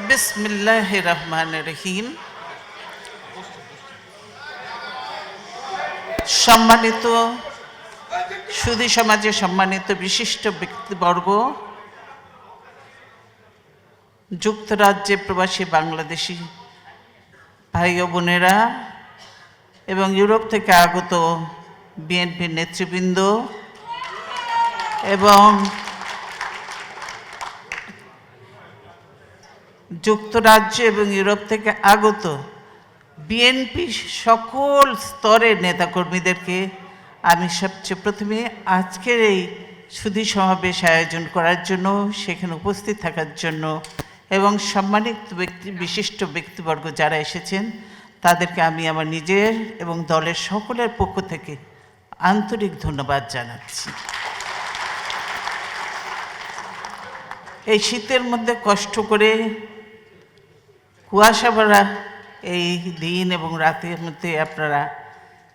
বিসমিল্লাহির রহমানির রহিম। সম্মানিত সুধী সমাজে সম্মানিত বিশিষ্ট ব্যক্তিবর্গ, যুক্তরাজ্যে প্রবাসী বাংলাদেশি ভাই ও বোনেরা এবং ইউরোপ থেকে আগত বিএনপির নেতৃবৃন্দ এবং যুক্তরাজ্য এবং ইউরোপ থেকে আগত বিএনপি সকল স্তরের নেতাকর্মীদেরকে আমি সবচেয়ে প্রথমে আজকের এই সুধী সমাবেশ আয়োজন করার জন্য, সেখানে উপস্থিত থাকার জন্য এবং সম্মানিত বিশিষ্ট ব্যক্তিবর্গ যারা এসেছেন তাদেরকে আমি আমার নিজের এবং দলের সকলের পক্ষ থেকে আন্তরিক ধন্যবাদ জানাচ্ছি। এই শীতের মধ্যে কষ্ট করে কুয়াশা ভরা এই দিন এবং রাতের মধ্যে আপনারা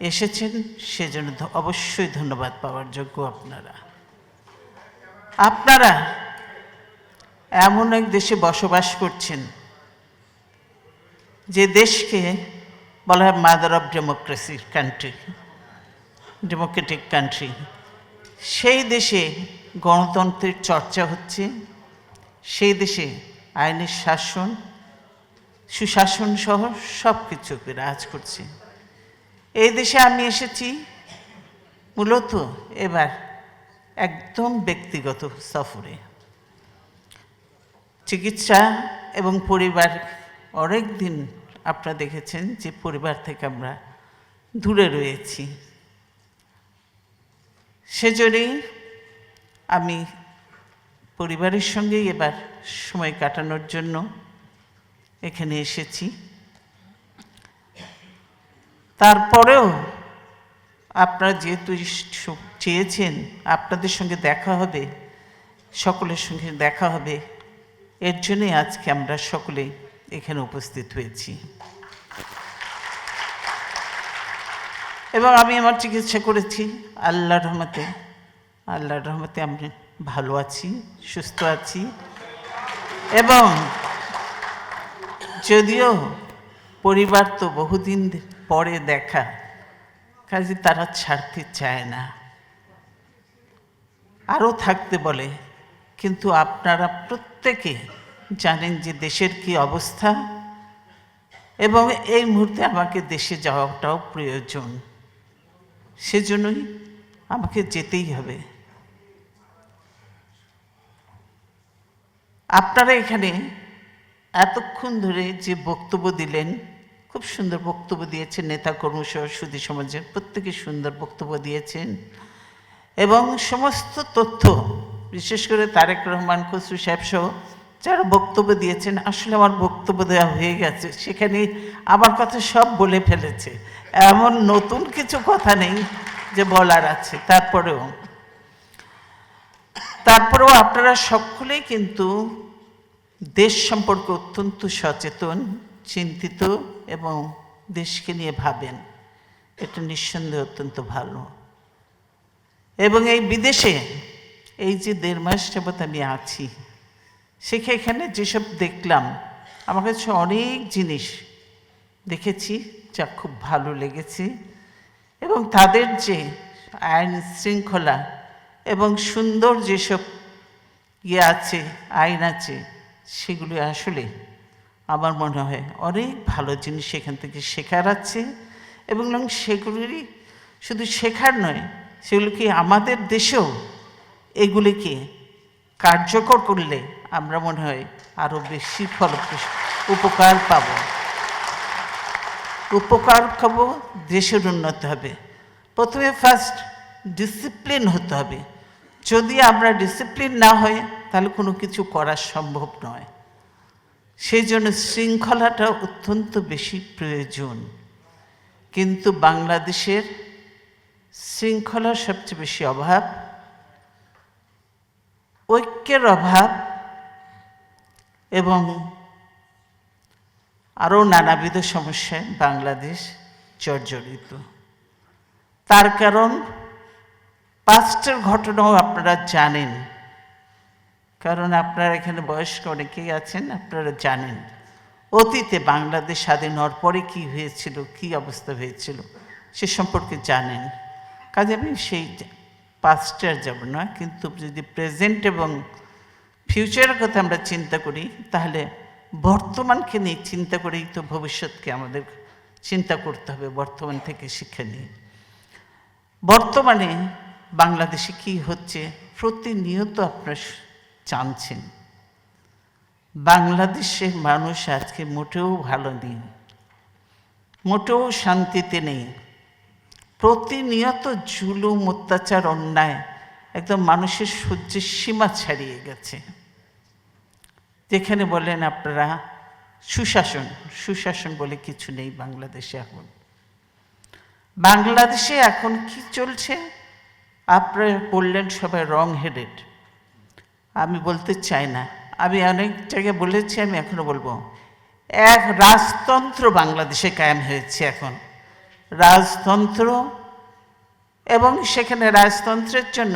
এসেছেন, সেজন্য অবশ্যই ধন্যবাদ পাওয়ার যোগ্য। আপনারা এমন এক দেশে বসবাস করছেন যে দেশকে বলা হয় মাদার অফ ডেমোক্রেসির কান্ট্রি, ডেমোক্রেটিক কান্ট্রি। সেই দেশে গণতন্ত্রের চর্চা হচ্ছে, সেই দেশে আইনের শাসন, সুশাসন সহ সব কিছু বিরাজ করছে। এই দেশে আমি এসেছি মূলত এবার একদম ব্যক্তিগত সফরে। চিকিৎসা এবং পরিবার, অনেক দিন আপনারা দেখেছেন যে পরিবার থেকে আমরা দূরে রয়েছি, সেজন্যই আমি পরিবারের সঙ্গেই এবার সময় কাটানোর জন্য এখানে এসেছি। তারপরেও আপনারা যেহেতু চেয়েছেন আপনাদের সঙ্গে দেখা হবে, সকলের সঙ্গে দেখা হবে, এর জন্যই আজকে আমরা সকলে এখানে উপস্থিত হয়েছি। এবং আমি আমার চিকিৎসা করেছি আল্লাহর রহমতে আমি ভালো আছি, সুস্থ আছি। এবং যদিও পরিবার তো বহুদিন পরে দেখা, কাজে তারা ছাড়তে চায় না, আরও থাকতে বলে, কিন্তু আপনারা প্রত্যেকে জানেন যে দেশের কি অবস্থা এবং এই মুহূর্তে আমাকে দেশে যাওয়াটাও প্রয়োজন, সেজন্যই আমাকে যেতেই হবে। আপনারা এখানে এতক্ষণ ধরে যে বক্তব্য দিলেন, খুব সুন্দর বক্তব্য দিয়েছেন, নেতাকর্মী সহ সুধী সমাজের প্রত্যেকে সুন্দর বক্তব্য দিয়েছেন এবং সমস্ত তথ্য, বিশেষ করে তারেক রহমান খসরু সাহেব সহ যারা বক্তব্য দিয়েছেন, আসলে আমার বক্তব্য দেওয়া হয়ে গেছে, সেখানে আমার কথা সব বলে ফেলেছে, এমন নতুন কিছু কথা নেই যে বলার আছে। তারপরেও আপনারা সকলেই কিন্তু দেশ সম্পর্কে অত্যন্ত সচেতন, চিন্তিত এবং দেশকে নিয়ে ভাবেন, এটা নিঃসন্দেহে অত্যন্ত ভালো। এবং এই বিদেশে এই যে 1.5 মাস যাবৎ আমি আছি, সেখানে যেসব দেখলাম, আমার কাছে অনেক জিনিস দেখেছি যা খুব ভালো লেগেছে। এবং তাদের যে আইন শৃঙ্খলা এবং সুন্দর যেসব আছে, আইন আছে, সেগুলি আসলে আমার মনে হয় অনেক ভালো জিনিস সেখান থেকে শেখার আছে। এবং সেগুলিরই শুধু শেখার নয়, সেগুলিকে আমাদের দেশেও এগুলিকে কার্যকর করলে আমরা মনে হয় আরও বেশি উপকার পাব, দেশের উন্নতি হবে। প্রথমে ফার্স্ট ডিসিপ্লিন হতে হবে। যদি আমরা ডিসিপ্লিন না হই তাহলে কোনো কিছু করা সম্ভব নয়। সেই জন্য শৃঙ্খলাটা অত্যন্ত বেশি প্রয়োজন। কিন্তু বাংলাদেশের শৃঙ্খলার সবচেয়ে বেশি অভাব, ঐক্যের অভাব এবং আরও নানাবিধ সমস্যায় বাংলাদেশ জর্জরিত। তার কারণ পাস্টের ঘটনাও আপনারা জানেন কারণ আপনারা এখানে বয়স্ক অনেকেই আছেন, আপনারা জানেন অতীতে বাংলাদেশ স্বাধীন হওয়ার পরে কী হয়েছিল, কী অবস্থা হয়েছিল সে সম্পর্কে জানেন। কাজে আমি সেই পাস্টে আর যাব না, কিন্তু যদি প্রেজেন্ট এবং ফিউচারের কথা আমরা চিন্তা করি তাহলে বর্তমানকে নিয়ে চিন্তা করেই তো ভবিষ্যৎকে আমাদের চিন্তা করতে হবে, বর্তমান থেকে শিক্ষা নিয়ে। বর্তমানে বাংলাদেশে কি হচ্ছে প্রতিনিয়ত আপনারা জানছেন। বাংলাদেশের মানুষ আজকে মোটেও ভালো নেই, মোটেও শান্তিতে নেই। প্রতিনিয়ত জুলুম, অত্যাচার, অন্যায় একদম মানুষের সহ্যের সীমা ছাড়িয়ে গেছে। যেখানে বলেন আপনারা সুশাসন, সুশাসন বলে কিছু নেই বাংলাদেশে। এখন বাংলাদেশে এখন কি চলছে আপনারা বললেন সবাই রং হেডেড। আমি বলতে চাই না, আমি অনেক জায়গায় বলেছি, আমি এখনো বলবো, এক রাজতন্ত্র বাংলাদেশে কায়েম হয়েছে এখন, রাজতন্ত্র। এবং সেখানে রাজতন্ত্রের জন্য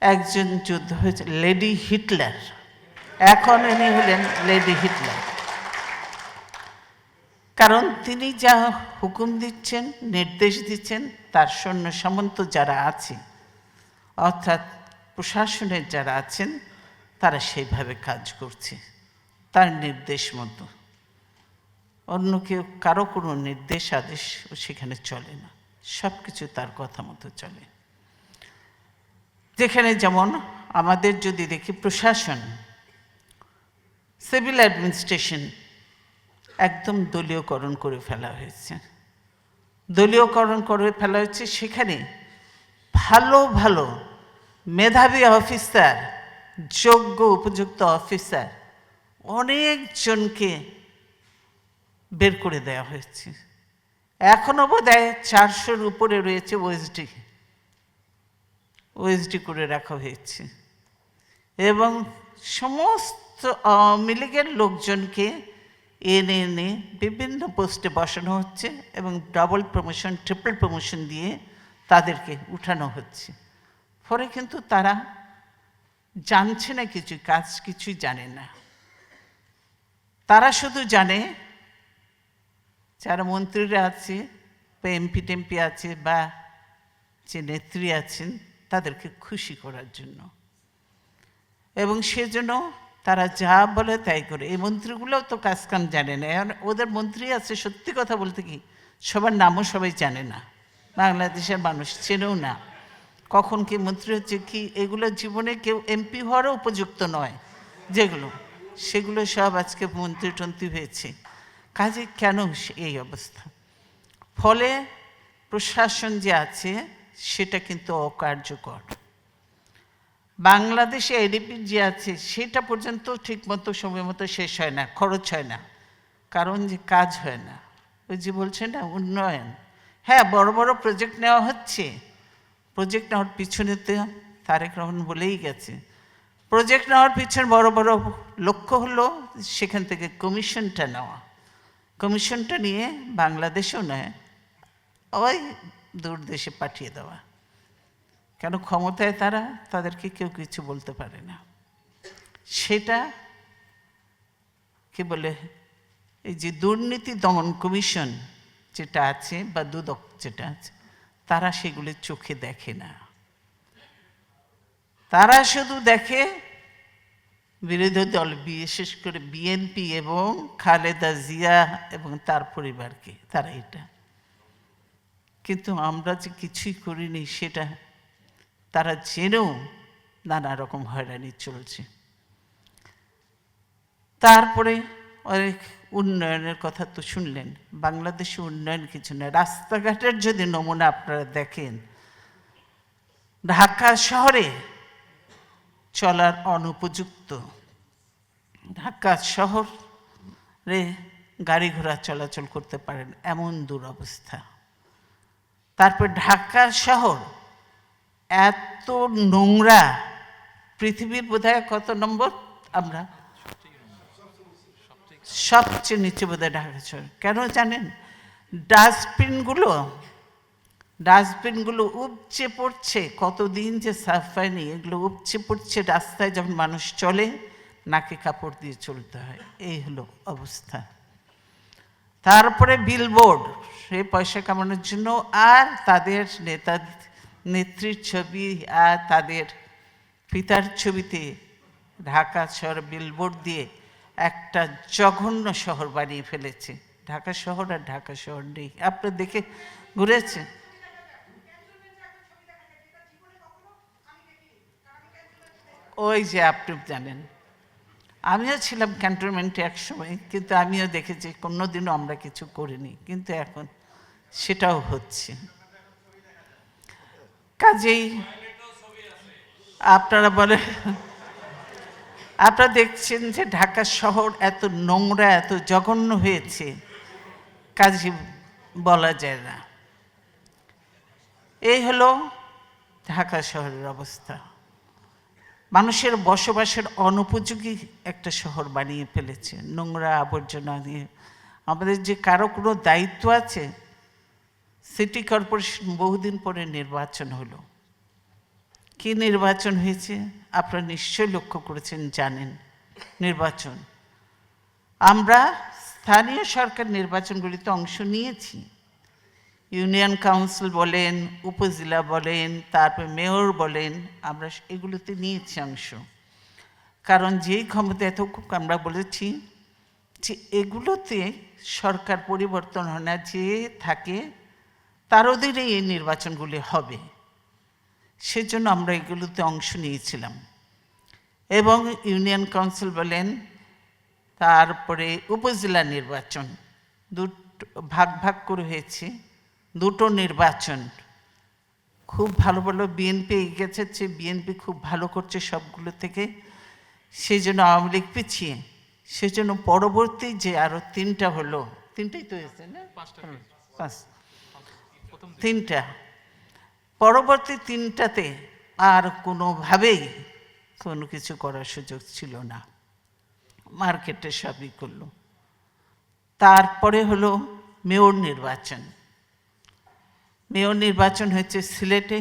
একজন যুদ্ধ হয়েছে, লেডি হিটলার। এখন ইনি হলেন লেডি হিটলার, কারণ তিনি যা হুকুম দিচ্ছেন, নির্দেশ দিচ্ছেন, তার সৈন্য সামন্ত যারা আছে অর্থাৎ প্রশাসনের যারা আছেন তারা সেইভাবে কাজ করছে তার নির্দেশ মতো। অন্য কেউ কারো কোনো নির্দেশ আদেশ সেখানে চলে না, সব কিছু তার কথা মতো চলে। যেখানে যেমন আমাদের যদি দেখি প্রশাসন, সিভিল অ্যাডমিনিস্ট্রেশন একদম দলীয়করণ করে ফেলা হয়েছে, দলীয়করণ করে ফেলা হয়েছে। সেখানে ভালো ভালো মেধাবী অফিসার, যোগ্য উপযুক্ত অফিসার অনেকজনকে বের করে দেওয়া হয়েছে। এখনো বোধহয় 400-র উপরে রয়েছে ওএসডি করে রাখা হয়েছে। এবং সমস্ত আওয়ামী লীগের লোকজনকে এনে এনে বিভিন্ন পোস্টে বসানো হচ্ছে এবং ডাবল প্রমোশন, ট্রিপল প্রমোশন দিয়ে তাদেরকে উঠানো হচ্ছে। ফলে কিন্তু তারা জানছে না কিছু, কাজ কিছুই জানে না। তারা শুধু জানে যারা মন্ত্রীরা আছে বা এমপি টেমপি আছে বা যে নেত্রী আছেন তাদেরকে খুশি করার জন্য, এবং সেজন্য তারা যা বলে তাই করে। এই মন্ত্রীগুলোও তো কাজকাম জানে না। ওদের মন্ত্রী আছে, সত্যি কথা বলতে কি সবার নামও সবাই জানে না, বাংলাদেশের মানুষ চেনেও না কখন কি মন্ত্রী হচ্ছে কি। এগুলো জীবনে কেউ এমপি হওয়ারও উপযুক্ত নয়, যেগুলো সেগুলো সব আজকে মন্ত্রী টন্ত্রী হয়েছে। কাজে কেন এই অবস্থা? ফলে প্রশাসন যে আছে সেটা কিন্তু অকার্যকর। বাংলাদেশে এডিপি যে আছে সেটা পর্যন্ত ঠিকমতো সময় মতো শেষ হয় না, খরচ হয় না, কারণ যে কাজ হয় না। ওই যে বলছে না উন্নয়ন, হ্যাঁ বড় বড় প্রজেক্ট নেওয়া হচ্ছে, প্রজেক্ট নেওয়ার পিছনে তো তারেক রহমান বলেই গেছে, প্রজেক্ট নেওয়ার পিছনে বড় বড় লক্ষ্য হলো সেখান থেকে কমিশনটা নেওয়া, কমিশনটা নিয়ে বাংলাদেশেও নয় ওই দূর দেশে পাঠিয়ে দেওয়া। কেন ক্ষমতায় তারা, তাদেরকে কেউ কিছু বলতে পারে না। সেটা কি বলে, এই যে দুর্নীতি দমন কমিশন যেটা আছে বা দুদক যেটা আছে, তারা সেগুলো চোখে দেখে না। তারা শুধু দেখে বিরোধী দল, বিশেষ করে বিএনপি এবং খালেদা জিয়া এবং তার পরিবারকে, তারা এটা। কিন্তু আমরা যে কিছুই করিনি সেটা তারা জেনেও নানা রকম হয়রানি চলছে। তারপরে অনেক উন্নয়নের কথা তো শুনলেন। বাংলাদেশে উন্নয়ন কিছু না। রাস্তাঘাটের যদি নমুনা আপনারা দেখেন, ঢাকা শহরে চলার অনুপযুক্ত, ঢাকা শহরে গাড়ি ঘোড়া চলাচল করতে পারেন এমন দুরবস্থা। তারপর ঢাকা শহর এত নোংরা, পৃথিবীর বোধহয় কত নম্বর, আমরা সবচেয়ে নিচে বোধহয় ঢাকা শহর। কেন জানেন? ডাস্টবিনগুলো ডাস্টবিনগুলো উপচে পড়ছে, কতদিন যে সাফ হয়নি, এগুলো উপচে পড়ছে রাস্তায়, যখন মানুষ চলে নাকে কাপড় দিয়ে চলতে হয়। এই হলো অবস্থা। তারপরে বিলবোর্ড, সে পয়সা কামানোর জন্য, আর তাদের নেতা নেত্রীর ছবি আর তাদের পিতার ছবিতে ঢাকা শহর বিলবোর্ড দিয়ে একটা জঘন্য শহর বানিয়ে ফেলেছে। ঢাকা শহর আর ঢাকা শহর নেই। আপনারা দেখে ঘুরেছেন? ওই যে আপনি জানেন, আমিও ছিলাম ক্যান্টনমেন্টে এক সময়, কিন্তু আমিও দেখেছি কোনোদিনও আমরা কিছু করিনি, কিন্তু এখন সেটাও হচ্ছে। কাজেই আপনারা বলেন, আপনারা দেখছেন যে ঢাকা শহর এত নোংরা, এত জঘন্য হয়েছে, কাজে বলা যায় না। এই হলো ঢাকা শহরের অবস্থা। মানুষের বসবাসের অনুপযোগী একটা শহর বানিয়ে ফেলেছে নোংরা আবর্জনা দিয়ে। আমাদের যে কারো কোনো দায়িত্ব আছে, সিটি কর্পোরেশন বহুদিন পরে নির্বাচন হলো। কি নির্বাচন হয়েছে আপনারা নিশ্চয়ই লক্ষ্য করেছেন, জানেন। নির্বাচন, আমরা স্থানীয় সরকার নির্বাচনগুলিতে অংশ নিয়েছি। ইউনিয়ন কাউন্সিল বলেন, উপজেলা বলেন, তারপর মেয়র বলেন, আমরা এগুলোতে নিয়েছি অংশ। কারণ যেই ক্ষমতা এতটুকু আমরা বলেছি যে এগুলোতে সরকার পরিবর্তন হয় না, যে থাকে তার অধীনে এই নির্বাচনগুলি হবে, সেজন্য আমরা এগুলোতে অংশ নিয়েছিলাম। এবং ইউনিয়ন কাউন্সিল বলেন, তারপরে উপজেলা নির্বাচন, ভাগ ভাগ করে হয়েছে দুটো নির্বাচন। খুব ভালো ভালো বিএনপি এগিয়ে গেছে, বিএনপি খুব ভালো করছে সবগুলো থেকে, সেই জন্য আওয়ামী লীগ পিছিয়ে। সেজন্য পরবর্তী যে আরও তিনটা হলো, তিনটাই তো হয়েছে না, তিনটা, পরবর্তী তিনটাতে আর কোনোভাবেই কোনো কিছু করার সুযোগ ছিল না, মার্কেটে সবই করলো। তারপরে হলো মেয়র নির্বাচন। মেয়র নির্বাচন হয়েছে সিলেটে,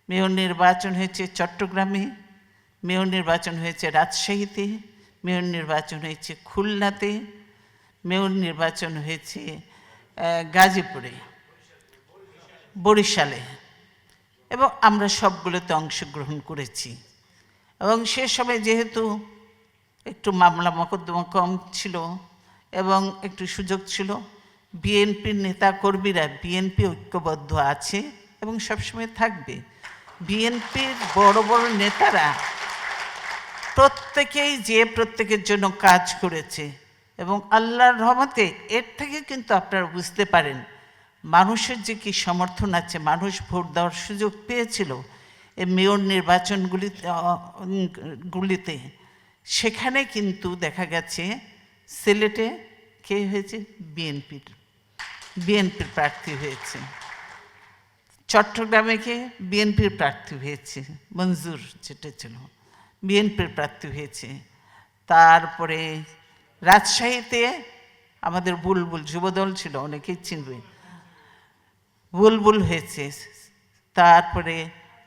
মেয়র নির্বাচন হয়েছে চট্টগ্রামে, মেয়র নির্বাচন হয়েছে রাজশাহীতে, মেয়র নির্বাচন হয়েছে খুলনাতে, মেয়র নির্বাচন হয়েছে গাজীপুরে, বরিশালে, এবং আমরা সবগুলোতে অংশগ্রহণ করেছি। এবং সে সময় যেহেতু একটু মামলা মোকদ্দমা কম ছিল এবং একটু সুযোগ ছিল, বিএনপির নেতাকর্মীরা, বিএনপি ঐক্যবদ্ধ আছে এবং সবসময় থাকবে। বিএনপির বড় বড় নেতারা প্রত্যেকেই যে প্রত্যেকের জন্য কাজ করেছে, এবং আল্লাহর রহমতে এর থেকে কিন্তু আপনারা বুঝতে পারেন মানুষের যে কি সমর্থন আছে। মানুষ ভোট দেওয়ার সুযোগ পেয়েছিল এই মেয়র নির্বাচনগুলিতে। সেখানে কিন্তু দেখা গেছে সিলেটে কে হয়েছে, বিএনপির প্রার্থী হয়েছে। চট্টগ্রামে কে, বিএনপির প্রার্থী হয়েছে, মঞ্জুর যেটা ছিল, বিএনপির প্রার্থী হয়েছে। তারপরে রাজশাহীতে আমাদের বুলবুল, যুবদল ছিল, অনেকেই চিনবে, বুলবুল হয়েছে। তারপরে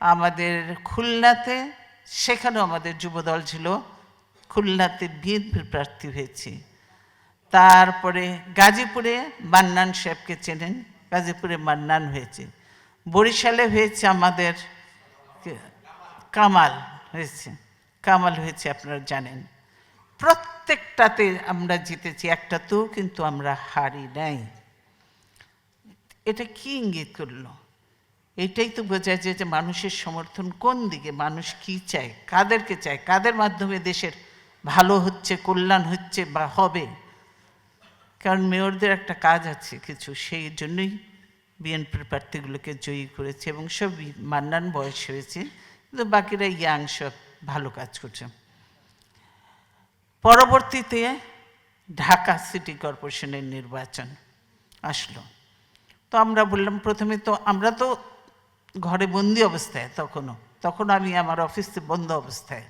আমাদের খুলনাতে, সেখানেও আমাদের যুবদল ছিল, খুলনাতে বিএনপির প্রার্থী হয়েছে। তারপরে গাজীপুরে মান্নান সাহেবকে চেনেন, গাজীপুরে মান্নান হয়েছে। বরিশালে হয়েছে আমাদের কামাল হয়েছে, আপনারা জানেন। প্রত্যেকটাতে আমরা জিতেছি, একটাতেও কিন্তু আমরা হারি নাই। এটা কি ইঙ্গিত করলো? এটাই তো বোঝা যায় যে মানুষের সমর্থন কোন দিকে, মানুষ কি চায়, কাদেরকে চায়, কাদের মাধ্যমে দেশের ভালো হচ্ছে, কল্যাণ হচ্ছে বা হবে। কারণ মেয়রদের একটা কাজ আছে কিছু, সেই জন্যই বিএনপির প্রার্থীগুলোকে জয়ী করেছে, এবং সব মান্নান বয়স হয়েছে, কিন্তু বাকিরা ইয়াং, সব ভালো কাজ করছে। পরবর্তীতে ঢাকা সিটি কর্পোরেশনের নির্বাচন আসলো। তো আমরা বললাম, প্রথমে তো আমরা তো ঘরে বন্দি অবস্থায়, তখন আমি আমার অফিসে বন্ধ অবস্থায়।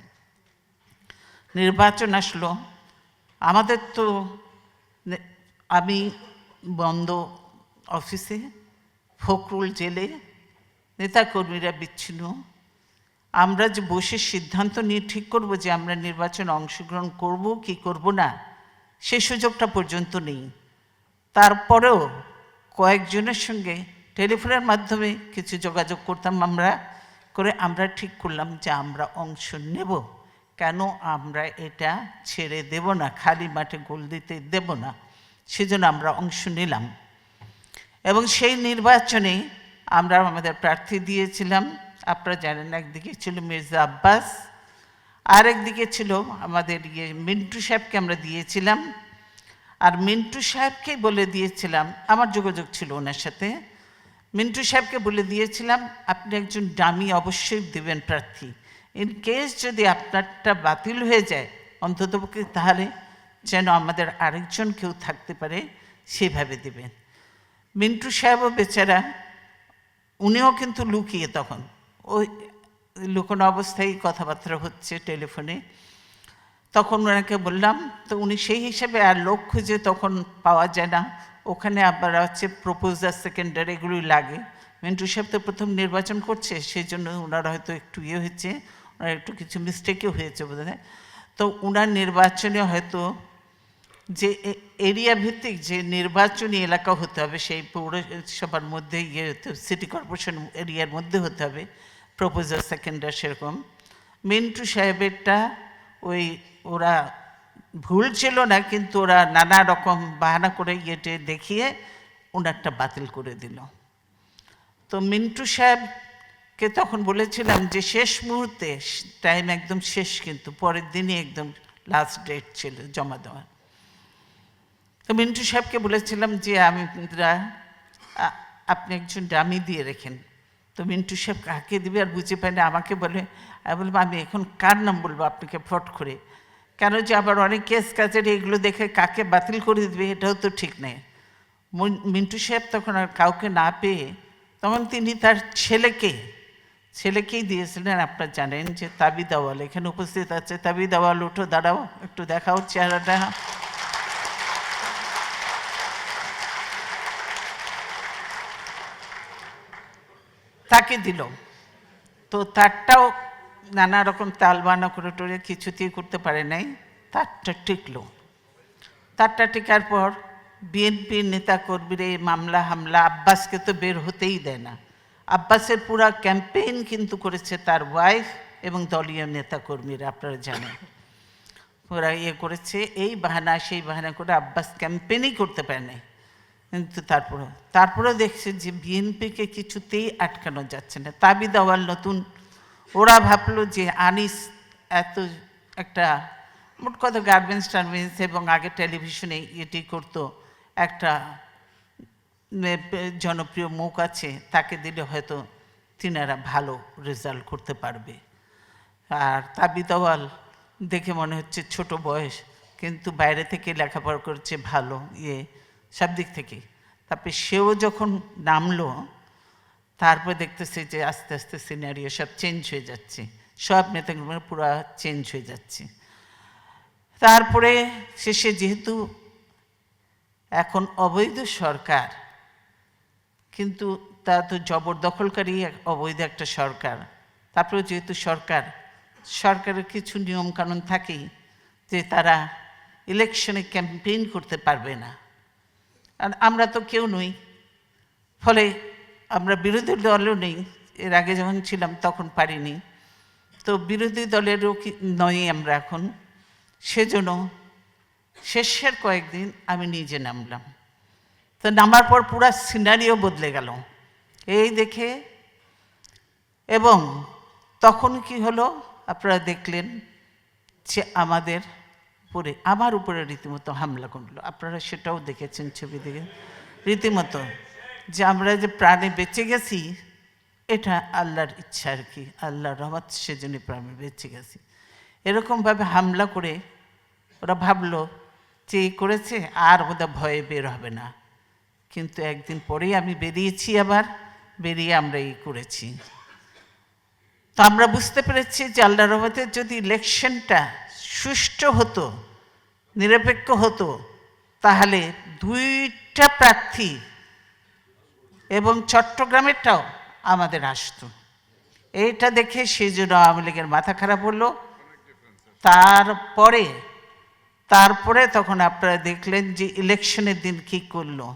নির্বাচন আসলো, আমাদের তো, আমি বন্ধ অফিসে, ফখরুল জেলে, নেতাকর্মীরা বিচ্ছিন্ন। আমরা যে বসে সিদ্ধান্ত নিয়ে ঠিক করব যে আমরা নির্বাচনে অংশগ্রহণ করব কি করব না, সেই সুযোগটা পর্যন্ত নেই। তারপরেও কয়েকজনের সঙ্গে টেলিফোনের মাধ্যমে কিছু যোগাযোগ করতাম আমরা ঠিক করলাম যে আমরা অংশ নেব। কেন আমরা এটা ছেড়ে দেব না, খালি মাঠে গোল দিতে দেব না, সেজন্য আমরা অংশ নিলাম। এবং সেই নির্বাচনে আমরা আমাদের প্রার্থী দিয়েছিলাম। আপনারা জানেন, একদিকে ছিল মির্জা আব্বাস, আর একদিকে ছিল আমাদের মিন্টু সাহেবকে আমরা দিয়েছিলাম। আর মিন্টু সাহেবকে বলে দিয়েছিলাম, আমার যোগাযোগ ছিল ওনার সাথে, মিন্টু সাহেবকে বলে দিয়েছিলাম আপনি একজন ডামি অবশ্যই দেবেন প্রার্থী, ইন কেস যদি আপনারটা বাতিল হয়ে যায় অন্ততপক্ষে তাহলে যেন আমাদের আরেকজন কেউ থাকতে পারে সেভাবে দেবেন। মিন্টু সাহেবও বেচারা, উনিও কিন্তু লুকিয়ে, তখন ওই লুকোনো অবস্থায় কথাবার্তা হচ্ছে টেলিফোনে। তখন ওনাকে বললাম, তো উনি সেই হিসাবে আর লোক খুঁজে তখন পাওয়া যায় না, ওখানে আবার হচ্ছে প্রপোজার সেকেন্ডারি এগুলোই লাগে। মিন্টু সাহেব তো প্রথম নির্বাচন করছে, সেই জন্য ওনারা হয়তো একটু হয়েছে, ওনার একটু কিছু মিস্টেকও হয়েছে বোধহয়। তো ওনার নির্বাচনে হয়তো যে এরিয়া ভিত্তিক যে নির্বাচনী এলাকা হতে হবে, সেই পৌরসভার মধ্যে সিটি কর্পোরেশন এরিয়ার মধ্যে হতে হবে প্রপোজার সেকেন্ডার, সেরকম মিন্টু সাহেবেরটা ওরা ভুল ছিল না, কিন্তু ওরা নানা রকম বাহানা করে দেখিয়ে ওনারটা বাতিল করে দিল। তো মিন্টু সাহেবকে তখন বলেছিলাম যে শেষ মুহূর্তে, টাইম একদম শেষ, কিন্তু পরের দিনই একদম লাস্ট ডেট ছিল জমা দেওয়ার। তো মিন্টু সাহেবকে বলেছিলাম যে আপনি একজন ডামি দিয়ে রেখেন। তো মিন্টু সাহেব কাকে দিবে আর বুঝে পায় না, আমাকে বলে, আমি বলবো আমি এখন কার নাম বলবো আপনাকে ফট করে, কেন যে আবার অনেক কেস কাজের এগুলো দেখে কাকে বাতিল করে দিবে এটাও তো ঠিক নেই। মিন্টু সাহেব তখন আর কাউকে না পেয়ে তখন তিনি তার ছেলেকেই দিয়েছিলেন। আপনারা জানেন যে তাবিদ আওয়াল এখানে উপস্থিত আছে, তাবিদ আওয়াল উঠো, দাঁড়াও, একটু দেখাও চেহারাটা। তাকে দিল। তো তারটাও নানা রকম তালবানা করে টোরে কিছুতেই করতে পারে নাই, তারটা টিকলো। তারটা টিকার পর বিএনপির নেতাকর্মীরা এই মামলা হামলা, আব্বাসকে তো বের হতেই দেয় না। আব্বাসের পুরা ক্যাম্পেইন কিন্তু করেছে তার ওয়াইফ এবং দলীয় নেতাকর্মীরা, আপনারা জানেন। ওরা করেছে এই বাহানা সেই বাহানা করে আব্বাস ক্যাম্পেইনই করতে পারে নাই। কিন্তু তারপরেও দেখছে যে বিএনপিকে কিছুতেই আটকানো যাচ্ছে না। তাবিদ আওয়াল নতুন, ওরা ভাবলো যে আনিস এত একটা মোট কথা গার্মেন্টস এবং আগে টেলিভিশনে করতো, একটা জনপ্রিয় মুখ আছে, তাকে দিলে হয়তো তিনারা ভালো রেজাল্ট করতে পারবে। আর তাবিদ আওয়াল দেখে মনে হচ্ছে ছোট বয়স, কিন্তু বাইরে থেকে লেখাপড়া করছে ভালো, সব দিক থেকে। তারপরে সেও যখন নামলো, তারপর দেখতেছে যে আস্তে আস্তে সিনারিও সব চেঞ্জ হয়ে যাচ্ছে, সব নেতাগুলো পুরো চেঞ্জ হয়ে যাচ্ছে। তারপরে শেষে যেহেতু এখন অবৈধ সরকার, কিন্তু তা তো জবরদখলকারী অবৈধ একটা সরকার, তারপরে যেহেতু সরকারের কিছু নিয়মকানুন থাকেই যে তারা ইলেকশনে ক্যাম্পেইন করতে পারবে না। আর আমরা তো কেউ নই, ফলে আমরা বিরোধী দলও নেই, এর আগে যখন ছিলাম তখন পারিনি, তো বিরোধী দলেরও নয় আমরা এখন। সেজন্য শেষের কয়েকদিন আমি নিজে নামলাম। তো নামার পর পুরা সিনারিও বদলে গেল এই দেখে। এবং তখন কি হলো আপনারা দেখলেন যে আমার উপরে রীতিমতো হামলা করলো, আপনারা সেটাও দেখেছেন ছবি দেখে। রীতিমতো যে আমরা যে প্রাণে বেঁচে গেছি এটা আল্লাহর ইচ্ছা আর কি, আল্লাহর রহমত, সেজন্য প্রাণে বেঁচে গেছি। এরকমভাবে হামলা করে ওরা ভাবলো যে করেছে আর বোধহয় ভয়ে বের হবে না, কিন্তু একদিন পরেই আমি বেরিয়েছি, আবার বেরিয়ে আমরা করেছি। তো আমরা বুঝতে পেরেছি যে আল্লাহর রহমতে যদি ইলেকশনটা সুষ্ঠু হতো, নিরপেক্ষ হতো, তাহলে দুইটা প্রার্থী এবং চট্টগ্রামেরটাও আমাদের আসতো। এইটা দেখে সেই জন্য আওয়ামী লীগের মাথা খারাপ হলো। তারপরে তখন আপনারা দেখলেন যে ইলেকশনের দিন কি করলো।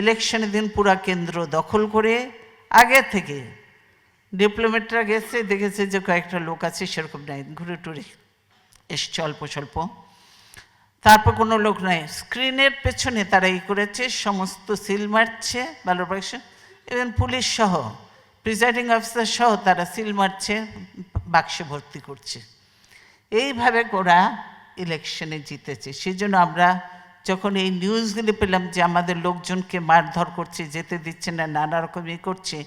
ইলেকশনের দিন পুরা কেন্দ্র দখল করে আগে থেকে ডিপ্লোমেটরা গেছে, দেখেছে যে কয়েকটা লোক আছে, সেরকম নাই, ঘুরে টুরে এসছে অল্প স্বল্প, তারপর কোনো লোক নাই। স্ক্রিনের পেছনে তারা এই করেছে, সমস্ত সিল মারছে ব্যালট বাক্স, ইভেন পুলিশ সহ প্রিজাইডিং অফিসার সহ তারা সিল মারছে, বাক্সে ভর্তি করছে। এইভাবে ওরা ইলেকশনে জিতেছে। সেই জন্য আমরা যখন এই নিউজগুলি পেলাম যে আমাদের লোকজনকে মারধর করছে, যেতে দিচ্ছে না, নানা রকম করছে,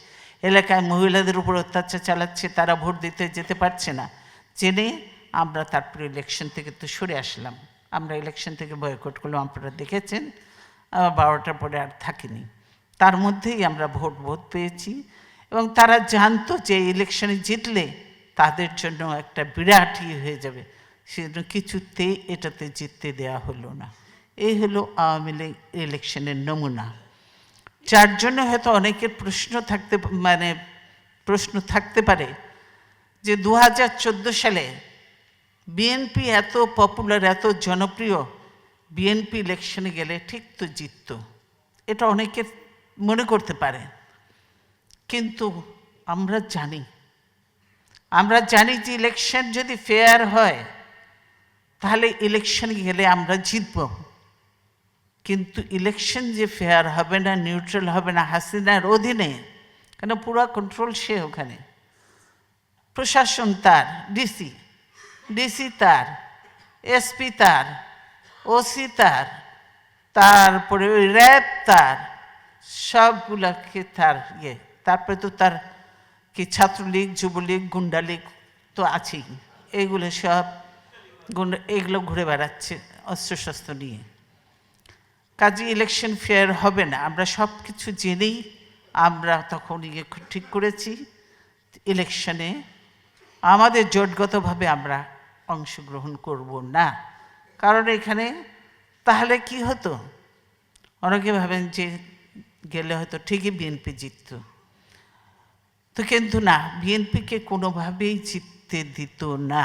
এলাকায় মহিলাদের উপর অত্যাচার চালাচ্ছে, তারা ভোট দিতে যেতে পারছে না, জেনে আমরা তারপরে ইলেকশন থেকে তো সরে আসলাম। আমরা ইলেকশন থেকে বয়কট করলাম, আপনারা দেখেছেন। 12টার পরে আর থাকিনি। তার মধ্যেই আমরা ভোট পেয়েছি এবং তারা জানতো যে ইলেকশনে জিতলে তাদের জন্য একটা বিরাট হয়ে যাবে, সেজন্য কিছুতেই এটাতে জিততে দেওয়া হলো না। এই হলো আওয়ামী লীগ ইলেকশনের নমুনা, যার জন্য হয়তো অনেকের প্রশ্ন থাকতে পারে যে 2014 সালে বিএনপি এত পপুলার, এত জনপ্রিয়, বিএনপি ইলেকশনে গেলে ঠিক তো জিতত, এটা অনেকে মনে করতে পারে। কিন্তু আমরা জানি যে ইলেকশন যদি ফেয়ার হয় তাহলে ইলেকশন গেলে আমরা জিতব। কিন্তু ইলেকশন যে ফেয়ার হবে না, নিউট্রাল হবে না হাসিনার অধীনে, কেন পুরো কন্ট্রোল সে, ওখানে প্রশাসন তার, ডিসি তার, এসপি তার, ওসি তার, তারপরে ওই র্যাব তার, সবগুলাকে তার তারপরে তো তার কি ছাত্রলীগ, যুবলীগ, গুন্ডালীগ তো আছেই, এইগুলো সব এগুলো ঘুরে বেড়াচ্ছে অস্ত্রশস্ত্র নিয়ে। কাজে ইলেকশন ফেয়ার হবে না। আমরা সব কিছু জেনেই আমরা তখন ঠিক করেছি ইলেকশনে আমাদের জোটগতভাবে আমরা অংশগ্রহণ করব না। কারণ এখানে তাহলে কি হতো, অনেকে ভাবেন যে গেলে হয়তো ঠিকই বিএনপি জিতত, তো কিন্তু না, বিএনপিকে কোনোভাবেই জিততে দিত না।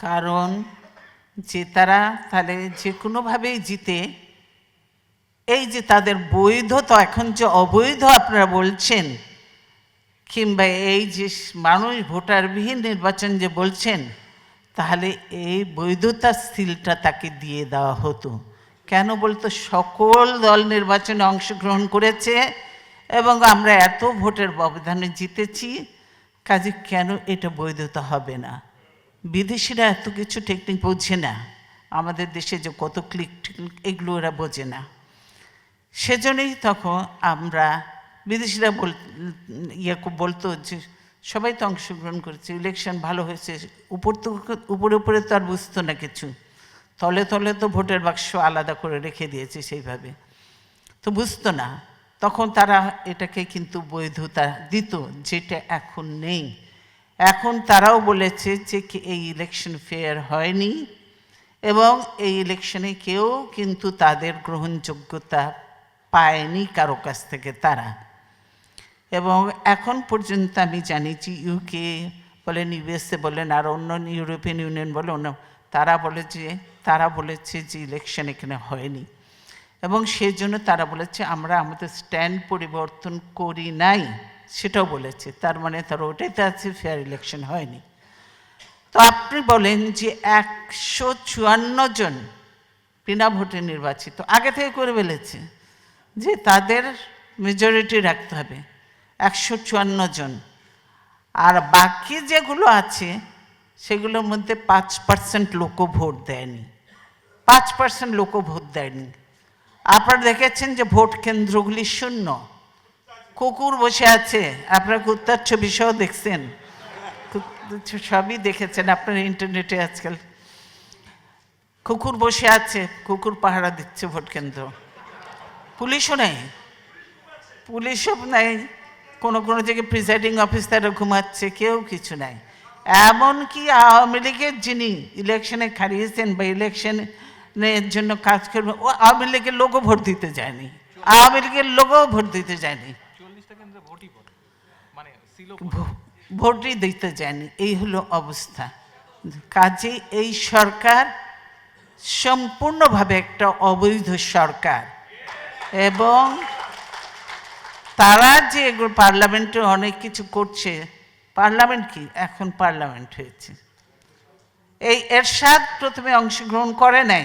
কারণ যে তারা তাহলে যে কোনোভাবেই জিতে, এই যে তাদের বৈধতা, এখন যে অবৈধ আপনারা বলছেন, কিংবা এই যে মানুষ ভোটারবিহীন নির্বাচন যে বলছেন, তাহলে এই বৈধতার সিলটা তাকে দিয়ে দেওয়া হতো। কেন বলতো, সকল দল নির্বাচনে অংশগ্রহণ করেছে এবং আমরা এত ভোটের ব্যবধানে জিতেছি, কাজে কেন এটা বৈধতা হবে না? বিদেশিরা এত কিছু টেকনিক বোঝে না, আমাদের দেশে যে কত ক্লিক এগুলো ওরা বোঝে না। সেজন্যই তখন আমরা বিদেশিরা বলতো যে সবাই তো অংশগ্রহণ করেছে, ইলেকশন ভালো হয়েছে, উপরে তো আর বুঝতো না কিছু, তলে তো ভোটের বাক্স আলাদা করে রেখে দিয়েছে সেইভাবে, তো বুঝতো না। তখন তারা এটাকে কিন্তু বৈধতা দিত, যেটা এখন নেই। এখন তারাও বলেছে যে এই ইলেকশন ফেয়ার হয়নি এবং এই ইলেকশনে কেউ কিন্তু তাদের গ্রহণযোগ্যতা পায়নি কারো কাছ থেকে তারা। এবং এখন পর্যন্ত আমি জানি যে ইউকে বলেন, ইউএসএ বলেন, আর অন্য ইউরোপিয়ান ইউনিয়ন বলে, অন্য তারা বলেছে যে ইলেকশন এখানে হয়নি এবং সেই জন্য তারা বলেছে আমরা আমাদের স্ট্যান্ড পরিবর্তন করি নাই, সেটাও বলেছে। তার মানে তারা ওটাইতে আছে, ফেয়ার ইলেকশন হয়নি। তো আপনি বলেন যে 154 জন বিনা ভোটে নির্বাচিত আগে থেকে করে ফেলেছে যে তাদের মেজরিটি রাখতে হবে, 154 জন, আর বাকি যেগুলো আছে সেগুলোর মধ্যে 5% লোকও ভোট দেয়নি, 5% লোকও ভোট দেয়নি। আপনারা দেখেছেন যে ভোট কেন্দ্রগুলি শূন্য, কুকুর বসে আছে, আপনারা কুত্তার ছবি সহ দেখছেন, সবই দেখেছেন আপনারা ইন্টারনেটে আজকাল, কুকুর বসে আছে, কুকুর পাহারা দিচ্ছে ভোট কেন্দ্র, পুলিশও নেই, কোনো জায়গায় প্রিসাইডিং অফিসাররা ঘুমাচ্ছে, কেউ কিছু নাই। এমনকি আওয়ামী লীগের যিনি ইলেকশনে হারিয়েছেন বা ইলেকশন এর জন্য কাজ করবে। ও আওয়ামী লীগের লোকও ভোট দিতে যায়নি, আওয়ামী লীগের লোকও ভোট দিতে যায়নি, ভোটই দিতে যায়নি। এই হলো অবস্থা। কাজেই এই সরকার সম্পূর্ণভাবে একটা অবৈধ সরকার, এবং তারা যে এগুলো পার্লামেন্টে অনেক কিছু করছে, পার্লামেন্ট কি, এখন পার্লামেন্ট হয়েছে। এই এরশাদ প্রথমে অংশগ্রহণ করে নাই,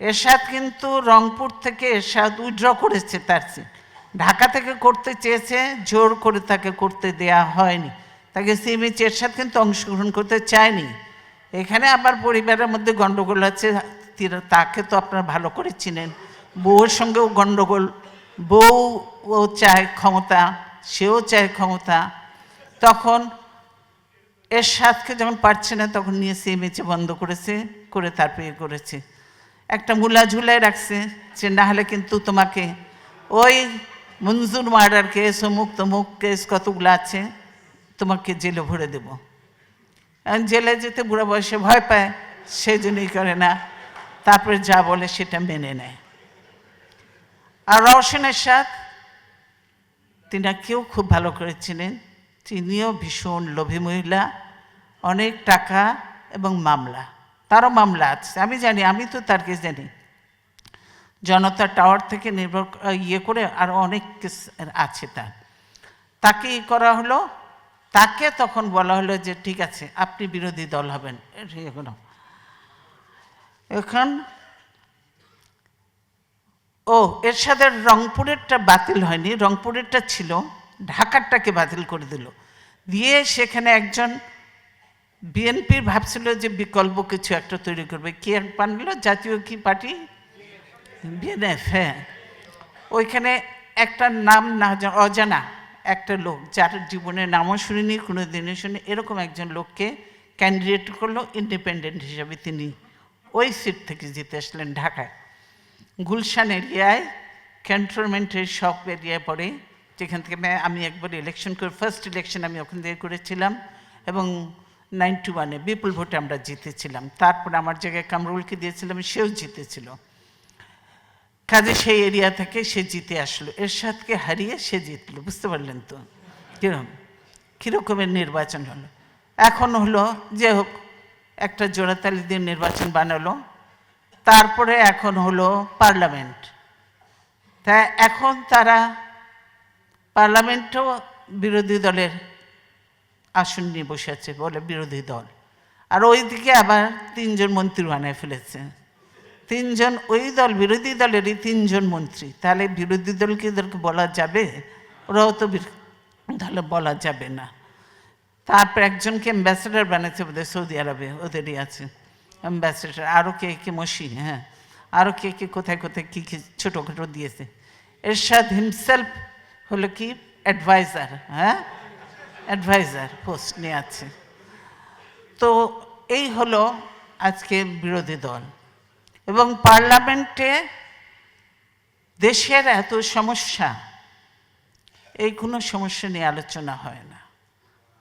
এরশাদ কিন্তু রংপুর থেকে এরশাদ উইথড্র করেছে তার সিট, ঢাকা থেকে করতে চেয়েছে, জোর করে তাকে করতে দেয়া হয়নি, তাকে সিএমএইচ এরশাদ কিন্তু অংশগ্রহণ করতে চায়নি। এখানে আবার পরিবারের মধ্যে গণ্ডগোল আছে, তাকে তো আপনারা ভালো করে চিনেন, বউয়ের সঙ্গেও গণ্ডগোল, বউ ও চায় ক্ষমতা, সেও চায় ক্ষমতা। তখন এরশাদকে যখন পারছে না তখন নিয়ে সিএমএইচে বন্ধ করেছে, করে তারপরে করেছে একটা মূলা ঝুলায় রাখছে, যে না হলে কিন্তু তোমাকে ওই মঞ্জুর মার্ডার কেস, অমুক তমুক কেস কতগুলো আছে, তোমাকে জেলে ভরে দেব। জেলে যেতে বুড়া বয়সে ভয় পায়, সেই জন্যই করে না, তারপরে যা বলে সেটা মেনে নেয়। আর রওশন এরশাদ, তিনাকেও খুব ভালো করে চিনেন, তিনিও ভীষণ লোভী মহিলা, অনেক টাকা এবং মামলা, তারও মামলা আছে আমি জানি, আমি তো তার কেস জানি, জনতা টাওয়ার থেকে নির্ভর ইয়ে করে আর অনেক কেস আছে তার। তাকে ই করা হলো, তাকে তখন বলা হলো যে ঠিক আছে আপনি বিরোধী দল হবেন। এখন এরশাদের রংপুরেরটা বাতিল হয়নি, রংপুরেরটা ছিল, ঢাকারটাকে বাতিল করে দিল, দিয়ে সেখানে একজন বিএনপির ভাবছিল যে বিকল্প কিছু একটা তৈরি করবে, কি বানলো, জাতীয় কি পার্টি, বিএনএফ। হ্যাঁ, ওইখানে একটা নাম না অজানা একটা লোক, যার জীবনে নামও শুনিনি, কোনো দিনে শুনি, এরকম একজন লোককে ক্যান্ডিডেট করলো ইন্ডিপেন্ডেন্ট হিসাবে। তিনি ওই সিট থেকে জিতে আসলেন ঢাকায়, গুলশান এরিয়ায়, ক্যান্টনমেন্টের সব এরিয়ায় পড়ে, যেখান থেকে আমি একবার ইলেকশন করে, ফার্স্ট ইলেকশন আমি ওখান থেকে করেছিলাম, এবং 91-এ বিপুল ভোটে আমরা জিতেছিলাম। তারপরে আমার জায়গায় কামরুলকে দিয়েছিলাম, সেও জিতেছিল। কাজে সেই এরিয়া থেকে সে জিতে আসলো, এরশাদকে হারিয়ে সে জিতলো। বুঝতে পারলেন তো কীরকমের নির্বাচন হলো। এখন হলো যে হোক, একটা জোড়াতালি দিয়ে নির্বাচন বানালো, তারপরে এখন হলো পার্লামেন্ট। তা এখন তারা পার্লামেন্টও বিরোধী দলের আসন নিয়ে বসে আছে বলে বিরোধী দল, আর ওইদিকে আবার 3 জন মন্ত্রী বানায় ফেলেছে, 3 জন ওই দল, বিরোধী দলেরই 3 জন মন্ত্রী। তাহলে বিরোধী দলকে এদেরকে বলা যাবে? ওরাও তো তাহলে বলা যাবে না। তারপর একজনকে অ্যাম্বাসেডার বানাচ্ছে বোধহয় সৌদি আরবে, ওদেরই আছে অ্যাম্বাসেডার। আরও কে কে মসি, হ্যাঁ, আরও কে কে কোথায় কোথায় কী কী ছোটোখাটো দিয়েছে। এরশাদ হিমসেলফ হলো কি অ্যাডভাইজার, হ্যাঁ, অ্যাডভাইজার পোস্ট নিয়ে আছে। তো এই হলো আজকে বিরোধী দল। এবং পার্লামেন্টে দেশের এত সমস্যা, এই কোনো সমস্যা নিয়ে আলোচনা হয় না।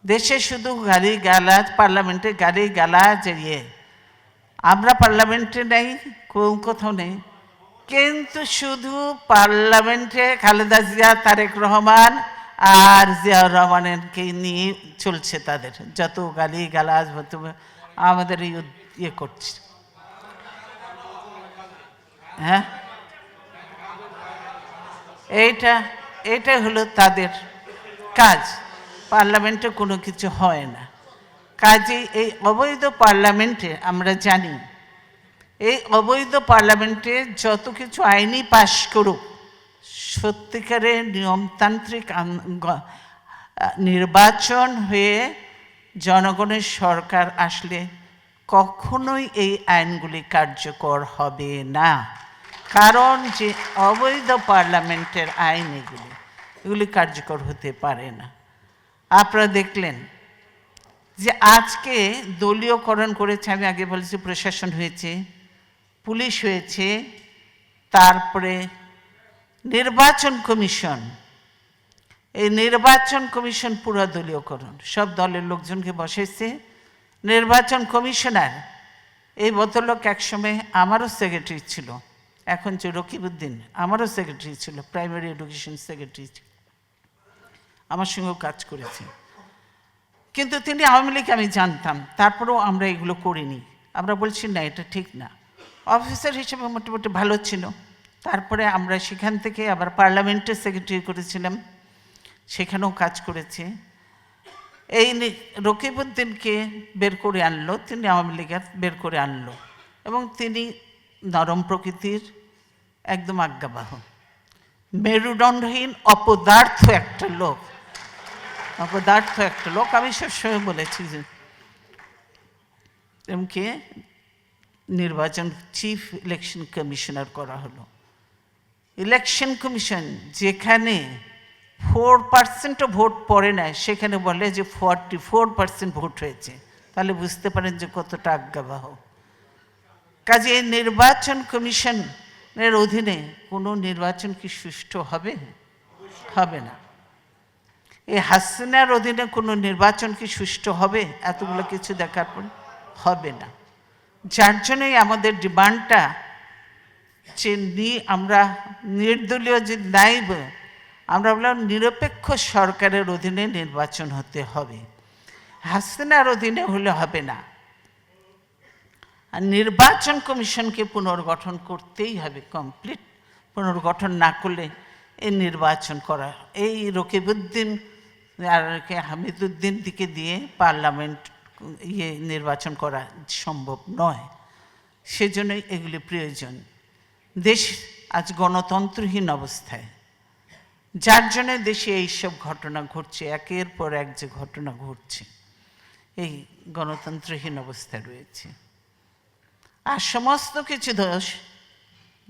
দেশে শুধু গালি গালাজ, পার্লামেন্টে গালি গালাজ, আমরা পার্লামেন্টে নেই, কোথাও নেই, কিন্তু শুধু পার্লামেন্টে খালেদা জিয়া, তারেক রহমান আর জিয়াউর রহমানকে নিয়ে চলছে, তাদের যত গালি গালাজ আমাদের ইয়ে করছে। হ্যাঁ, এইটা হলো তাদের কাজ। পার্লামেন্টে কোনো কিছু হয় না। কাজে এই অবৈধ পার্লামেন্টে আমরা জানি, এই অবৈধ পার্লামেন্টে যত কিছু আইনি পাশ করুক, সত্যিকারের নিয়মতান্ত্রিক নির্বাচন হয়ে জনগণের সরকার আসলে কখনোই এই আইনগুলি কার্যকর হবে না। কারণ যে অবৈধ পার্লামেন্টের আইন এগুলি কার্যকর হতে পারে না। আপনারা দেখলেন যে আজকে দলীয়করণ করেছে, আমি আগে বলেছি প্রশাসন হয়েছে, পুলিশ হয়েছে, তারপরে নির্বাচন কমিশন। এই নির্বাচন কমিশন পুরো দলীয়করণ, সব দলের লোকজনকে বসেছে। নির্বাচন কমিশনার এই ভদ্রলোক একসময় আমারও সেক্রেটারি ছিল, এখন যে রকিবউদ্দিন আমারও সেক্রেটারি ছিল, প্রাইমারি এডুকেশন সেক্রেটারি, আমার সঙ্গেও কাজ করেছে। কিন্তু তিনি আওয়ামী লীগ আমি জানতাম, তারপরেও আমরা এগুলো করিনি। আমরা বলছি না, এটা ঠিক না। অফিসার হিসেবে মোটামুটি ভালো ছিল। তারপরে আমরা সেখান থেকে আবার পার্লামেন্টের সেক্রেটারি করেছিলাম, সেখানেও কাজ করেছি। এই রকিবউদ্দিনকে বের করে আনলো, তিনি আওয়ামী লীগের বের করে আনলো, এবং তিনি নরম প্রকৃতির, একদম আজ্ঞাবাহ, মেরুদণ্ডহীন অপদার্থ একটা লোক, অপদার্থ একটা লোক। আমি সবসময় বলেছি যে এমকে নির্বাচন চিফ ইলেকশন কমিশনার করা হলো। ইলেকশন কমিশন যেখানে 4% ভোট পড়ে না, সেখানে বলে যে 44% ভোট হয়েছে, তাহলে বুঝতে পারেন যে কতটা আজ্ঞাবাহ। কাজে নির্বাচন কমিশনের অধীনে কোনো নির্বাচন কি সুষ্ঠু হবে? হবে না। এই হাসিনার অধীনে কোনো নির্বাচন কি সুষ্ঠু হবে? এতগুলো কিছু দেখার পর হবে না। যার জন্যই আমাদের ডিমান্ডটা যে আমরা নির্দলীয় যে নাইব, আমরা বললাম নিরপেক্ষ সরকারের অধীনে নির্বাচন হতে হবে, হাসিনার অধীনে হলে হবে না। আর নির্বাচন কমিশনকে পুনর্গঠন করতেই হবে, কমপ্লিট পুনর্গঠন না করলে এই নির্বাচন করা, এই রকিবউদ্দিন আর হামিদুদ্দিন দিকে দিয়ে পার্লামেন্ট নির্বাচন করা সম্ভব নয়। সেজন্যই এগুলি প্রয়োজন। দেশ আজ গণতন্ত্রহীন অবস্থায়, যার জন্য দেশে এইসব ঘটনা ঘটছে, একের পর এক যে ঘটনা ঘটছে, এই গণতন্ত্রহীন অবস্থায় রয়েছে। আর সমস্ত কিছু দোষ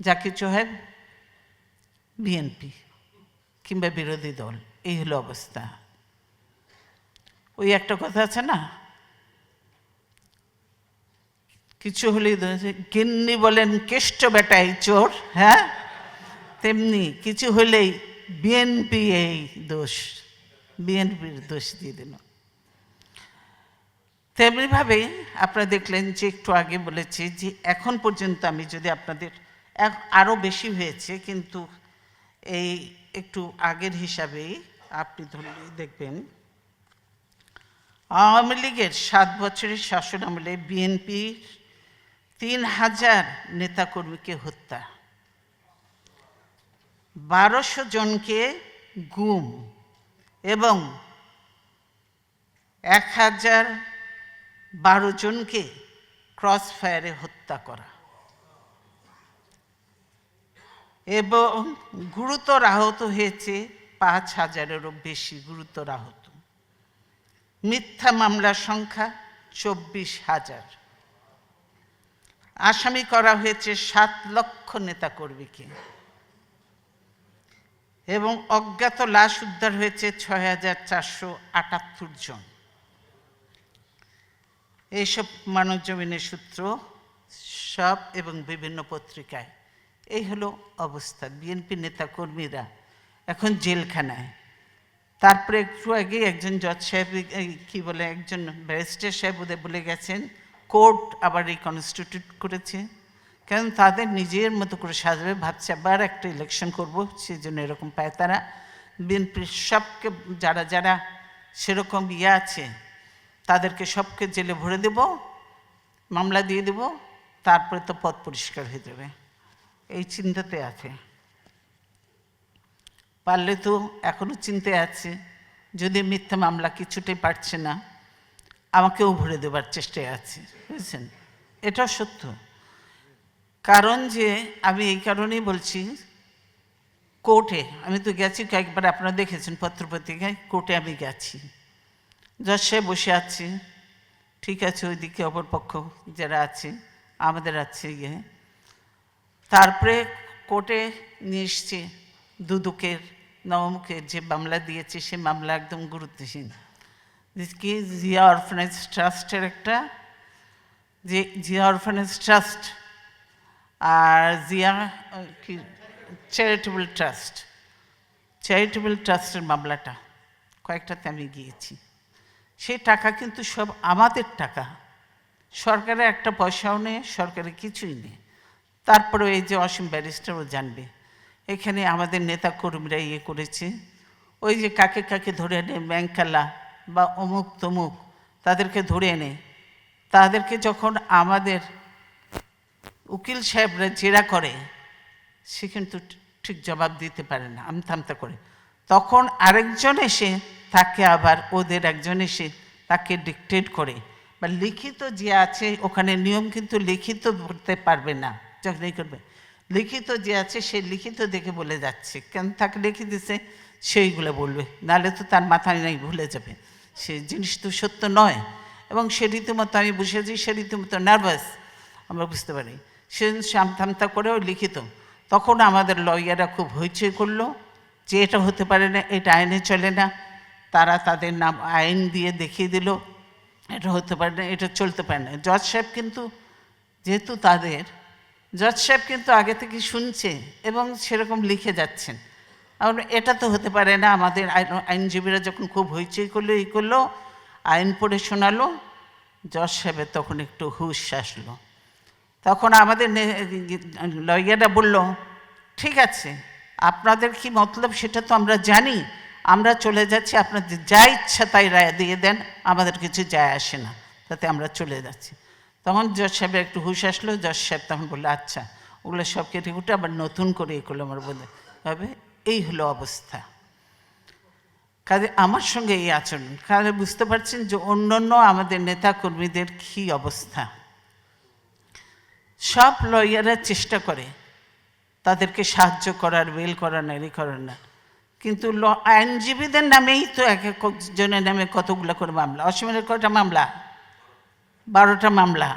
যা কিছু হয় বিএনপি কিংবা বিরোধী দল, এই হলো অবস্থা। ওই একটা কথা আছে না, কিছু হলেই গিন্নি বলেন কেষ্ট বেটাই চোর, হ্যাঁ, তেমনি কিছু হলেই বিএনপি এই দোষ, বিএনপির দোষ দিয়ে দিল। তেমনিভাবে আপনারা দেখলেন যে একটু আগে বলেছি যে এখন পর্যন্ত আমি যদি আপনাদের, আরও বেশি হয়েছে, কিন্তু এই একটু আগের হিসাবেই আপনি ধরলে দেখবেন আওয়ামী লীগের 7 বছরের শাসন আমলে বিএনপির 3000 নেতাকর্মীকে হত্যা, 1200 জনকে গুম এবং 1012 জনকে ক্রস ফায়ারে হত্যা করা, এবং গুরুতর আহত হয়েছে 5000-এরও বেশি গুরুতর আহত। মিথ্যা মামলার সংখ্যা 24,000। আসামি করা হয়েছে 7 লক্ষ নেতাকর্মীকে, এবং অজ্ঞাত লাশ উদ্ধার হয়েছে 6478 জন। এইসব মানবজমিনের সূত্র সব এবং বিভিন্ন পত্রিকায়। এই হলো অবস্থা। বিএনপি নেতাকর্মীরা এখন জেলখানায়। তারপরে একটু আগে একজন জজ সাহেব, কি বলে, একজন ব্যারিস্টার সাহেব ওদের বলে গেছেন কোর্ট আবার রিকনস্টিটিউট করেছে, কারণ তাদের নিজের মতো করে সাজাবে, ভাবছে আবার একটা ইলেকশন করবো, সেই জন্য এরকম পায় তারা। বিএনপির সবকে যারা যারা সেরকম আছে তাদেরকে সবকে জেলে ভরে দেব, মামলা দিয়ে দেব, তারপরে তো পথ পরিষ্কার হয়ে যাবে, এই চিন্তাতে আছে। পারলে তো এখনো চিন্তায় আছে, যদি মিথ্যা মামলা কিছুটাই পারছে না, আমাকেও ভরে দেবার চেষ্টায় আছে, বুঝছেন? এটাও সত্য। কারণ যে আমি এই কারণেই বলছি, কোর্টে আমি তো গেছি কয়েকবার, আপনারা দেখেছেন পত্রপত্রিকায়, কোর্টে আমি গেছি, জজ সাহেব বসে আছি, ঠিক আছে, ওইদিকে অপরপক্ষ যারা আছে আমাদের আছে ইয়ে, তারপরে কোর্টে নিয়ে এসছে দুদকের নবমুখের যে মামলা দিয়েছে, সে মামলা একদম গুরুত্বহীন। কি জিয়া অরফানেজ ট্রাস্টের একটা, যে জিয়া অরফানেজ ট্রাস্ট আর জিয়া কি চ্যারিটেবল ট্রাস্টের মামলাটা, কয়েকটাতে আমি গিয়েছি। সেই টাকা কিন্তু সব আমাদের টাকা, সরকারে একটা পয়সাও নেই, সরকারে কিছুই নেই। তারপরে এই যে অসীম ব্যারিস্টারও জানবে, এখানে আমাদের নেতা কর্মীরা ইয়ে করেছে, ওই যে কাকে কাকে ধরে এনে ব্যাংকালা বা অমুক তমুক তাদেরকে ধরে এনে তাদেরকে যখন আমাদের উকিল সাহেবরা জেরা করে, সে কিন্তু ঠিক জবাব দিতে পারে না, আমতা করে। তখন আরেকজন এসে তাকে আবার ওদের একজন এসে তাকে ডিকটেট করে, বা লিখিত যে আছে ওখানে নিয়ম কিন্তু লিখিত করতে পারবে না, যখনই করবে লিখিত যে আছে সে লিখিত দেখে বলে যাচ্ছে, কেন তাকে লিখে দিছে সেইগুলো বলবে, নাহলে তো তার মাথায় নাই, ভুলে যাবে। সে জিনিস তো সত্য নয়। এবং সে রীতিমতো আমি বুঝেছি, সে রীতিমতো নার্ভাস, আমরা বুঝতে পারি। সে সামতামতা করেও লিখিত। তখন আমাদের লয়াররা খুব হইচই করলো যে এটা হতে পারে না, এটা আইনে চলে না। তারা তাদের নাম আইন দিয়ে দেখিয়ে দিল, এটা হতে পারে না, এটা চলতে পারে না। জজ সাহেব কিন্তু যেহেতু তাদের জজ সাহেব কিন্তু আগে থেকে শুনছে এবং সেরকম লিখে যাচ্ছেন, কারণ এটা তো হতে পারে না। আমাদের আইনজীবীরা যখন খুব হইচই করলো, এই করলো, আইন পড়ে শোনালো, জজ সাহেবের তখন একটু হুঁশ আসলো। তখন আমাদের লয়াররা বলল, ঠিক আছে, আপনাদের কি মতলব সেটা তো আমরা জানি, আমরা চলে যাচ্ছি, আপনাদের যা ইচ্ছা তাই রায় দিয়ে দেন, আমাদের কিছু যায় আসে না, তাতে আমরা চলে যাচ্ছি। তখন জজ সাহেবের একটু হুঁশ আসলো। জজ সাহেব তখন বললো, আচ্ছা ওগুলো সব কেটে কুটে আবার নতুন করে এ করলো আমার বোধ হবে। এই হলো অবস্থা। কাজে আমার সঙ্গে এই আচরণ, কাজে বুঝতে পারছেন যে অন্যান্য আমাদের নেতা কর্মীদের কী অবস্থা। সব লয়াররা চেষ্টা করে তাদেরকে সাহায্য করার, বেল করার, নারী করার না, কিন্তু আইনজীবীদের নামেই তো এক একজনের নামে কতগুলো করে মামলা। অসীমের কয়টা মামলা? 12টা মামলা।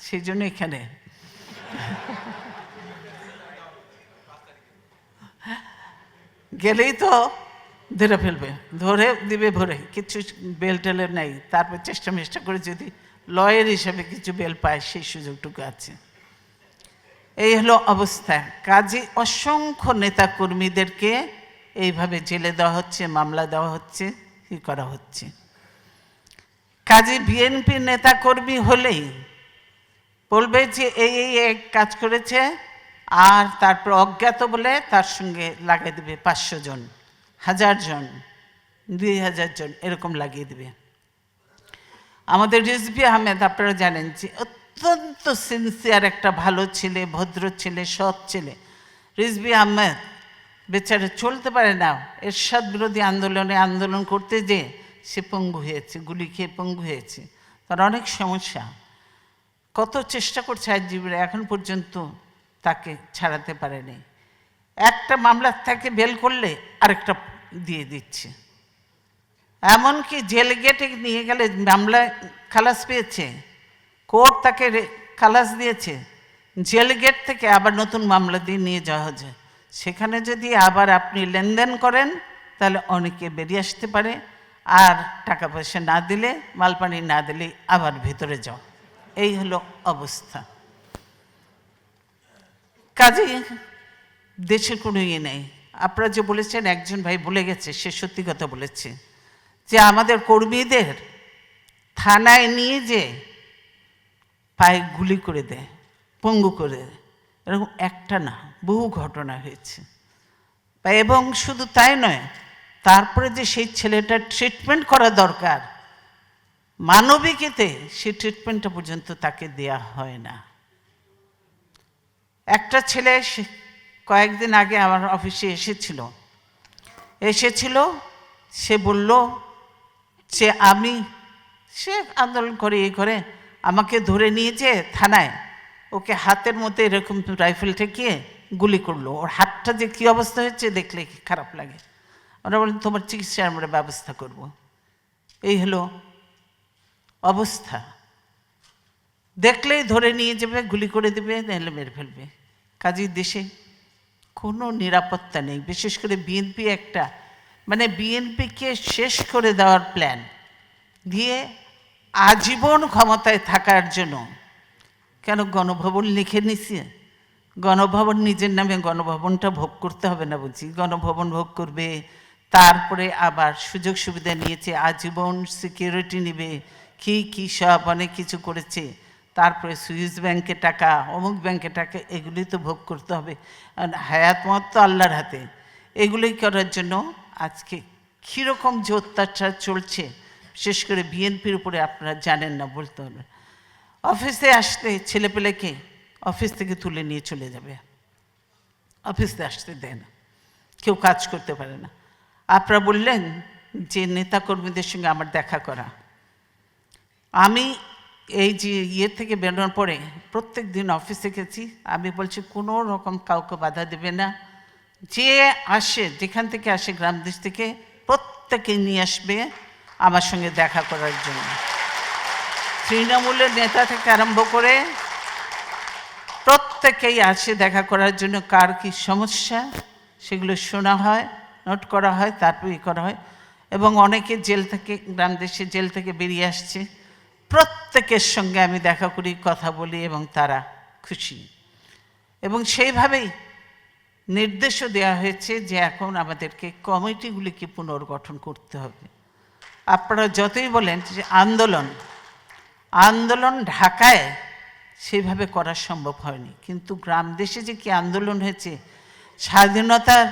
সেই জন্য এখানে গেলেই তো ধরে ফেলবে, ধরে দিবে ভরে, কিছু বেল টেলের নাই। তারপর চেষ্টা করে যদি লয়ার হিসেবে কিছু বেল পায়, সেই সুযোগটুকু আছে। এই হলো অবস্থা। কাজে অসংখ্য নেতা কর্মীদেরকে এইভাবে জেলে দেওয়া হচ্ছে, মামলা দেওয়া হচ্ছে, কি করা হচ্ছে। কাজে বিএনপির নেতা কর্মী হলেই বলবে যে এই কাজ করেছে, আর তারপর অজ্ঞাত বলে তার সঙ্গে লাগিয়ে দেবে 500 জন, 1000 জন, 2000 জন, এরকম লাগিয়ে দেবে। আমাদের রিজভী আহমেদ আপনারা জানেন যে অত্যন্ত সিনসিয়ার একটা ভালো ছেলে, ভদ্র ছেলে, সৎ ছেলে। রিজভী আহমেদ বেচারে চলতে পারে না, এরশাদ বিরোধী আন্দোলন করতে যে সে পঙ্গু হয়েছে, গুলি খেয়ে পঙ্গু হয়েছে, তার অনেক সমস্যা। কত চেষ্টা করছে আইনজীবীরা, এখন পর্যন্ত তাকে ছাড়াতে পারেনি। একটা মামলার থেকে বেল করলে আরেকটা দিয়ে দিচ্ছে, এমনকি জেল গেটে নিয়ে গেলে মামলা খালাস পেয়েছে, কোর্ট তাকে খালাস দিয়েছে, জেল গেট থেকে আবার নতুন মামলা দিয়ে নিয়ে যাওয়া যায়। সেখানে যদি আবার আপনি লেনদেন করেন তাহলে অনেকে বেরিয়ে আসতে পারে, আর টাকা পয়সা না দিলে, মালপানি না দিলে আবার ভেতরে যাও। এই হলো অবস্থা। কাজে দেশের কোনো ইয়ে নেই। আপনারা যে বলেছেন, একজন ভাই বলে গেছে, সে সত্যি কথা বলেছে, যে আমাদের কর্মীদের থানায় নিয়ে যে পায়ে গুলি করে দেয়, পঙ্গু করে দেয়, এরকম একটা না, বহু ঘটনা হয়েছে। এবং শুধু তাই নয়, তারপরে যে সেই ছেলেটার ট্রিটমেন্ট করা দরকার মানবিকতে, সেই ট্রিটমেন্টটা পর্যন্ত তাকে দেয়া হয় না। একটা ছেলে কয়েকদিন আগে আমার অফিসে এসেছিল, সে বলল যে সে আন্দোলন করে করে আমাকে ধরে নিয়েছে থানায়, ওকে হাতের মধ্যে এরকম রাইফেল ঠেকিয়ে গুলি করলো। ওর হাতটা যে কী অবস্থা হচ্ছে দেখলে খারাপ লাগে। ওরা বলেন, তোমার চিকিৎসার আমরা ব্যবস্থা করব। এই হলো অবস্থা। দেখলেই ধরে নিয়ে যাবে, গুলি করে দেবে, নাহলে মেরে ফেলবে। কাজেই দেশে কোনো নিরাপত্তা নেই। বিশেষ করে বিএনপি একটা, মানে বিএনপিকে শেষ করে দেওয়ার প্ল্যান দিয়ে আজীবন ক্ষমতায় থাকার জন্য। কেন গণভবন লিখে নিছে, গণভবন নিজের নামে, গণভবনটা ভোগ করতে হবে না বলছি, গণভবন ভোগ করবে, তারপরে আবার সুযোগ সুবিধা নিয়েছে, আজীবন সিকিউরিটি নেবে, কি সব অনেক কিছু করেছে। তারপরে সুইস ব্যাংকে টাকা, অমুক ব্যাংকে টাকা, এগুলি তো ভোগ করতে হবে। আর হায়াত মত তো আল্লাহর হাতে। এগুলোই করার জন্য আজকে কীরকম যে অত্যাচার চলছে, বিশেষ করে বিএনপির উপরে আপনারা জানেন না, বলতে হবে। অফিসে আসতে ছেলেপেলেকে অফিস থেকে তুলে নিয়ে চলে যাবে, অফিসে আসতে দেয় না, কেউ কাজ করতে পারে না। আপনারা বললেন যে নেতাকর্মীদের সঙ্গে আমার দেখা করা, আমি এই যে থেকে বেরোনোর পরে প্রত্যেক দিন অফিসে গেছি, আমি বলছি কোনো রকম কাউকে বাধা দেবে না, যে আসে যেখান থেকে আসে গ্রাম দেশ থেকে প্রত্যেকে নিয়ে আসবে আমার সঙ্গে দেখা করার জন্য। তৃণমূলের নেতা থেকে আরম্ভ করে প্রত্যেকেই আসে দেখা করার জন্য, কার কী সমস্যা সেগুলো শোনা হয়, নোট করা হয়, তারপরে করা হয়। এবং অনেকে জেল থেকে, গ্রাম দেশে জেল থেকে বেরিয়ে আসছে, প্রত্যেকের সঙ্গে আমি দেখা করি, কথা বলি, এবং তারা খুশি। এবং সেইভাবেই নির্দেশও দেওয়া হয়েছে যে এখন আমাদেরকে কমিটিগুলিকে পুনর্গঠন করতে হবে। আপনারা যতই বলেন যে আন্দোলন ঢাকায় সেইভাবে করা সম্ভব হয়নি, কিন্তু গ্রাম দেশে যে কি আন্দোলন হয়েছে, স্বাধীনতার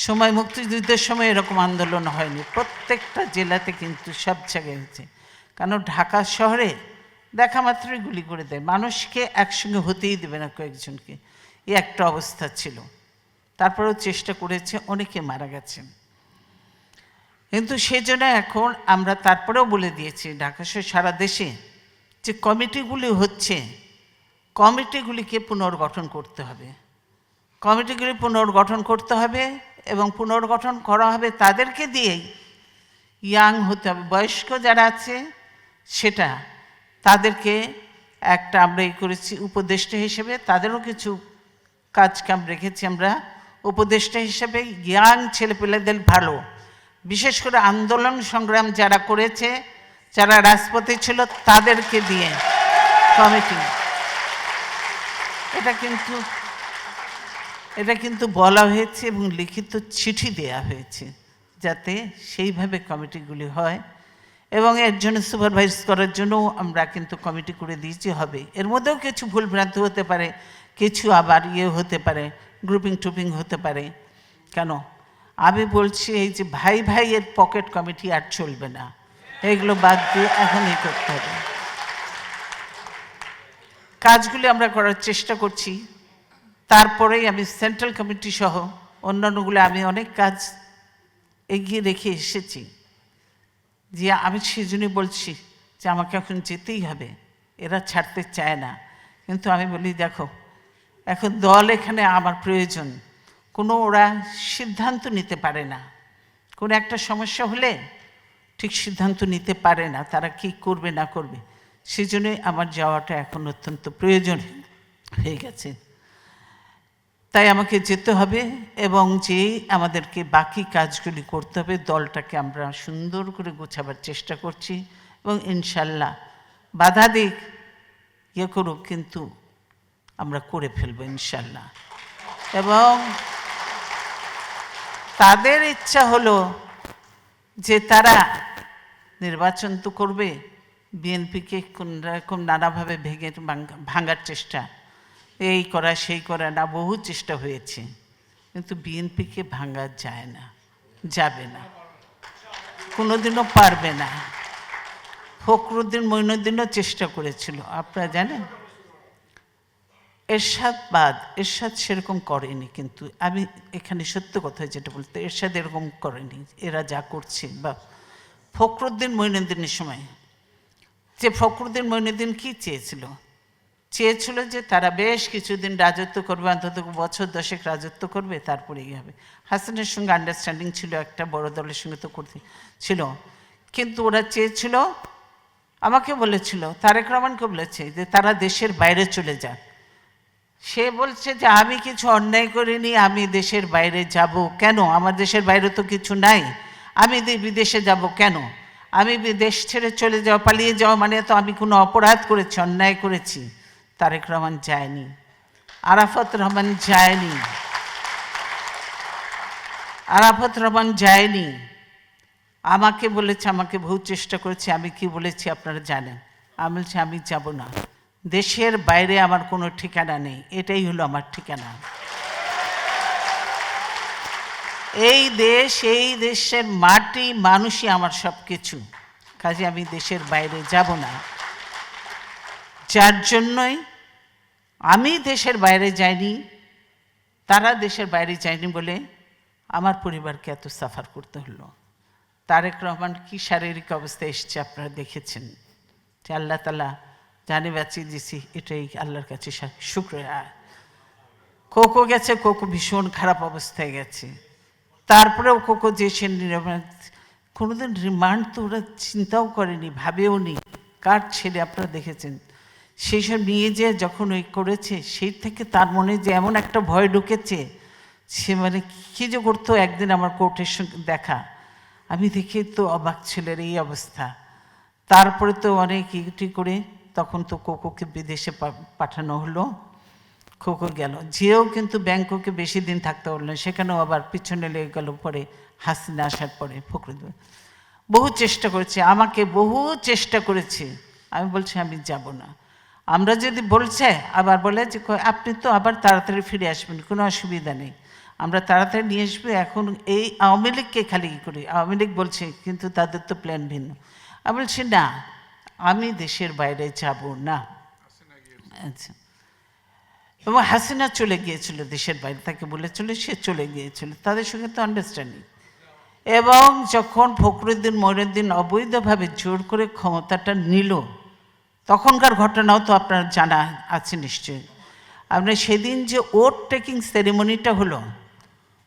সময়, মুক্তিযুদ্ধের সময় এরকম আন্দোলন হয়নি। প্রত্যেকটা জেলাতে কিন্তু সব জায়গায় হয়েছে। কারণ ঢাকা শহরে দেখা মাত্রই গুলি করে দেয়, মানুষকে একসঙ্গে হতেই দেবে না কয়েকজনকে, এই একটা অবস্থা ছিল। তারপরেও চেষ্টা করেছে, অনেকে মারা গেছেন। কিন্তু সেজন্য এখন আমরা তারপরেও বলে দিয়েছি ঢাকা সহ সারা দেশে যে কমিটিগুলি হচ্ছে, কমিটিগুলিকে পুনর্গঠন করতে হবে, কমিটিগুলি পুনর্গঠন করতে হবে। এবং পুনর্গঠন করা হবে তাদেরকে দিয়েই, ইয়াং হতে হবে, বয়স্ক যারা আছে সেটা তাদেরকে একটা আমরা করেছি উপদেষ্টা হিসেবে, তাদেরও কিছু কাজ কাম রেখেছি আমরা উপদেষ্টা হিসেবে। ইয়াং ছেলেপেলেদের ভালো, বিশেষ করে আন্দোলন সংগ্রাম যারা করেছে, যারা রাজপথে ছিল, তাদেরকে দিয়ে কমিটি। এটা কিন্তু বলা হয়েছে এবং লিখিত চিঠি দেয়া হয়েছে, যাতে সেইভাবে কমিটিগুলি হয়। এবং এর জন্য সুপারভাইজ করার জন্য আমরা কিন্তু কমিটি করে দিয়েছি, হবে। এর মধ্যেও কিছু ভুলভ্রান্তি হতে পারে, কিছু আবার হতে পারে, গ্রুপিং টুপিং হতে পারে। কেন আমি বলছি, এই যে ভাইয়ের পকেট কমিটি আর চলবে না, এগুলো বাদ দিয়ে এখনই করতে হবে। কাজগুলি আমরা করার চেষ্টা করছি। তারপরেই আমি সেন্ট্রাল কমিটি সহ অন্যান্যগুলো আমি অনেক কাজ এগিয়ে রেখে এসেছি, যে আমি সেই জন্যই বলছি যে আমাকে এখন যেতেই হবে, এরা ছাড়তে চায় না। কিন্তু আমি বলি, দেখো এখন দল এখানে আমার প্রয়োজন। কোনো ওরা সিদ্ধান্ত নিতে পারে না, কোনো একটা সমস্যা হলে ঠিক সিদ্ধান্ত নিতে পারে না, তারা কি করবে না করবে। সেই জন্যই আমার যাওয়াটা এখন অত্যন্ত প্রয়োজন হয়ে গেছে। তাই আমাকে যেতে হবে, এবং যে আমাদেরকে বাকি কাজগুলি করতে হবে, দলটাকে আমরা সুন্দর করে গোছাবার চেষ্টা করছি। এবং ইনশাল্লাহ বাধা দিক করুক, কিন্তু আমরা করে ফেলবো ইনশাল্লাহ। এবং তাদের ইচ্ছা হলো যে তারা নির্বাচন তো করবে, বিএনপিকে কোন রকম নানাভাবে ভাঙার চেষ্টা, এই করা সেই করা না, বহু চেষ্টা হয়েছে, কিন্তু বিএনপিকে ভাঙা যায় না, যাবে না, কোনোদিনও পারবে না। ফখরুদ্দিন মঈনুদ্দিনও চেষ্টা করেছিল, আপনারা জানেন। এরশাদ সেরকম করেনি, কিন্তু আমি এখানে সত্য কথা যেটা বলতে, এরশাদ এরকম করেনি এরা যা করছে। বা ফখরুদ্দিন মঈনুদ্দিনের সময় যে ফখরুদ্দিন মঈনুদ্দিন কী চেয়েছিল যে তারা বেশ কিছুদিন রাজত্ব করবে, অন্তত বছর 10 রাজত্ব করবে, তারপরে হবে। হাসানের সঙ্গে আন্ডারস্ট্যান্ডিং ছিল, একটা বড় দলের সঙ্গে তো করতে ছিল, কিন্তু ওরা চেয়েছিল, আমাকে বলেছিল, তারেক রহমানকে বলেছে যে তারা দেশের বাইরে চলে যাক। সে বলছে যে আমি কিছু অন্যায় করিনি, আমি দেশের বাইরে যাব কেন? আমার দেশের বাইরে তো কিছু নাই, আমি বিদেশে যাব কেন? আমি দেশ ছেড়ে চলে যাওয়া, পালিয়ে যাওয়া মানে তো আমি কোনো অপরাধ করেছি, অন্যায় করেছি। তারেক রহমান যায়নি, আরাফাত রহমান যায়নি, আমাকে বলেছে, আমাকে বহু চেষ্টা করেছে। আমি কি বলেছি আপনারা জানেন? আমি বলছি আমি যাব না, দেশের বাইরে আমার কোনো ঠিকানা নেই, এটাই হলো আমার ঠিকানা। এই দেশ, এই দেশের মাটি মানুষই আমার সব কিছু, কাজে আমি দেশের বাইরে যাব না। যার জন্যই আমি দেশের বাইরে যাইনি, তারা দেশের বাইরে যায়নি বলে আমার পরিবারকে এত সাফার করতে হলো। তারেক রহমান কি শারীরিক অবস্থায় এসছে আপনারা দেখেছেন, যে আল্লাহ তাআলা জানে বাঁচিয়ে দিয়েছি, এটাই আল্লাহর কাছে শুকরিয়া। কোকো গেছে, কোকো ভীষণ খারাপ অবস্থায় গেছে, তারপরেও কোকো যে সে কোনোদিন রিমান্ড তো ওরা চিন্তাও করেনি, ভাবেও নি। কার ছেলে আপনারা দেখেছেন, সেই সব নিয়ে যে যখন ওই করেছে, সেই থেকে তার মনে যে এমন একটা ভয় ঢুকেছে, সে মানে কী যে করতো। একদিন আমার কোর্টের সঙ্গে দেখা, আমি দেখে তো অবাক, ছেলের এই অবস্থা। তারপরে তো অনেক ইটি করে তখন তো কোকোকে বিদেশে পাঠানো হলো। কোকো গেল, যেও কিন্তু ব্যাংককে বেশি দিন থাকতে হলো না, সেখানেও আবার পিছনে লেগে গেল। পরে হাসিনা আসার পরে ফখরুদ্দিন বহু চেষ্টা করেছে, আমাকে বহু চেষ্টা করেছে, আমি বলছি আমি যাব না। আমরা যদি বলছে আবার বলে যে আপনি তো আবার তাড়াতাড়ি ফিরে আসবেন, কোনো অসুবিধা নেই, আমরা তাড়াতাড়ি নিয়ে আসবো। এখন এই আওয়ামী লীগকে খালি কী করি, আওয়ামী লীগ বলছে কিন্তু তাদের তো প্ল্যান ভিন্ন। আমি বলছি না, আমি দেশের বাইরে যাব না। আচ্ছা, এবং হাসিনা চলে গিয়েছিল দেশের বাইরে, তাকে বলেছিল, সে চলে গিয়েছিল, তাদের সঙ্গে তো আন্ডারস্ট্যান্ডিং। এবং যখন ফখরুদ্দিন মঈনুদ্দিন অবৈধভাবে জোর করে ক্ষমতাটা নিল, তখনকার ঘটনাও তো আপনার জানা আছে নিশ্চয়ই। আপনার সেদিন যে ওট টেকিং সেরিমনিটা হলো,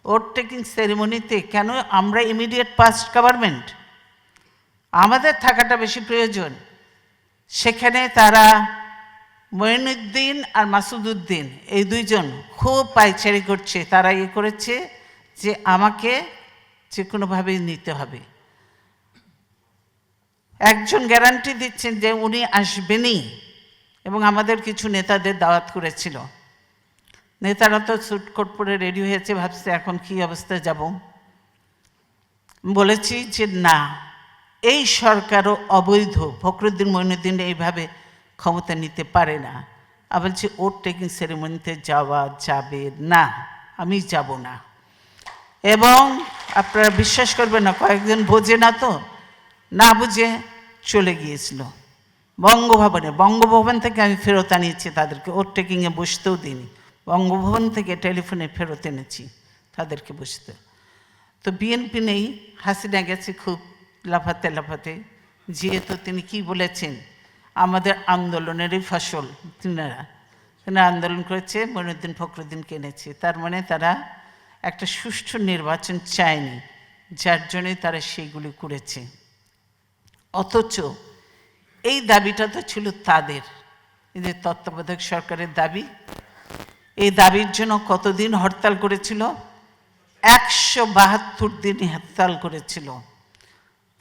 ওট টেকিং সেরিমনিতে কেন আমরা ইমিডিয়েট পাস্ট গভর্নমেন্ট, আমাদের থাকাটা বেশি প্রয়োজন, সেখানে তারা মঈনুদ্দিন আর মাসুদউদ্দিন এই দুইজন খুব পায়চারি করছে। তারা করেছে যে আমাকে যে কোনোভাবেই নিতে হবে। একজন গ্যারান্টি দিচ্ছেন যে উনি আসবেনই, এবং আমাদের কিছু নেতাদের দাওয়াত করেছিল। নেতারা তো স্যুটকোট পরে রেডি হয়েছে, ভাবছে এখন কি অবস্থায় যাব। বলেছি যে না, এই সরকারও অবৈধ, ফখরুদ্দিন মঈনুদ্দিন এইভাবে ক্ষমতা নিতে পারে না। আমি বলছি ওট টেকিং সেরিমনিতে যাওয়া যাবে না, আমি যাব না। এবং আপনারা বিশ্বাস করবেন না, কয়েকজন বোঝে না, তো না বুঝে চলে গিয়েছিল বঙ্গভবনে। বঙ্গভবন থেকে আমি ফেরত আনিয়েছি তাদেরকে, ওট টেকিংয়ে বসতেও দিইনি, বঙ্গভবন থেকে টেলিফোনে ফেরত এনেছি তাদেরকে বসতে। তো বিএনপি নেই, হাসিনা গেছে খুব লাফাতে লাফাতে। যেহেতু তিনি কি বলেছেন, আমাদের আন্দোলনেরই ফসল তিনারা আন্দোলন করেছে, মঈনুদ্দিন ফখরুদ্দিনকে এনেছে। তার মানে তারা একটা সুষ্ঠু নির্বাচন চায়নি, যার জন্যই তারা সেইগুলি করেছে। অথচ এই দাবিটা তো ছিল তাদের, এই যে তত্ত্বাবধায়ক সরকারের দাবি, এই দাবির জন্য কতদিন হরতাল করেছিল, 172 দিন হরতাল করেছিল।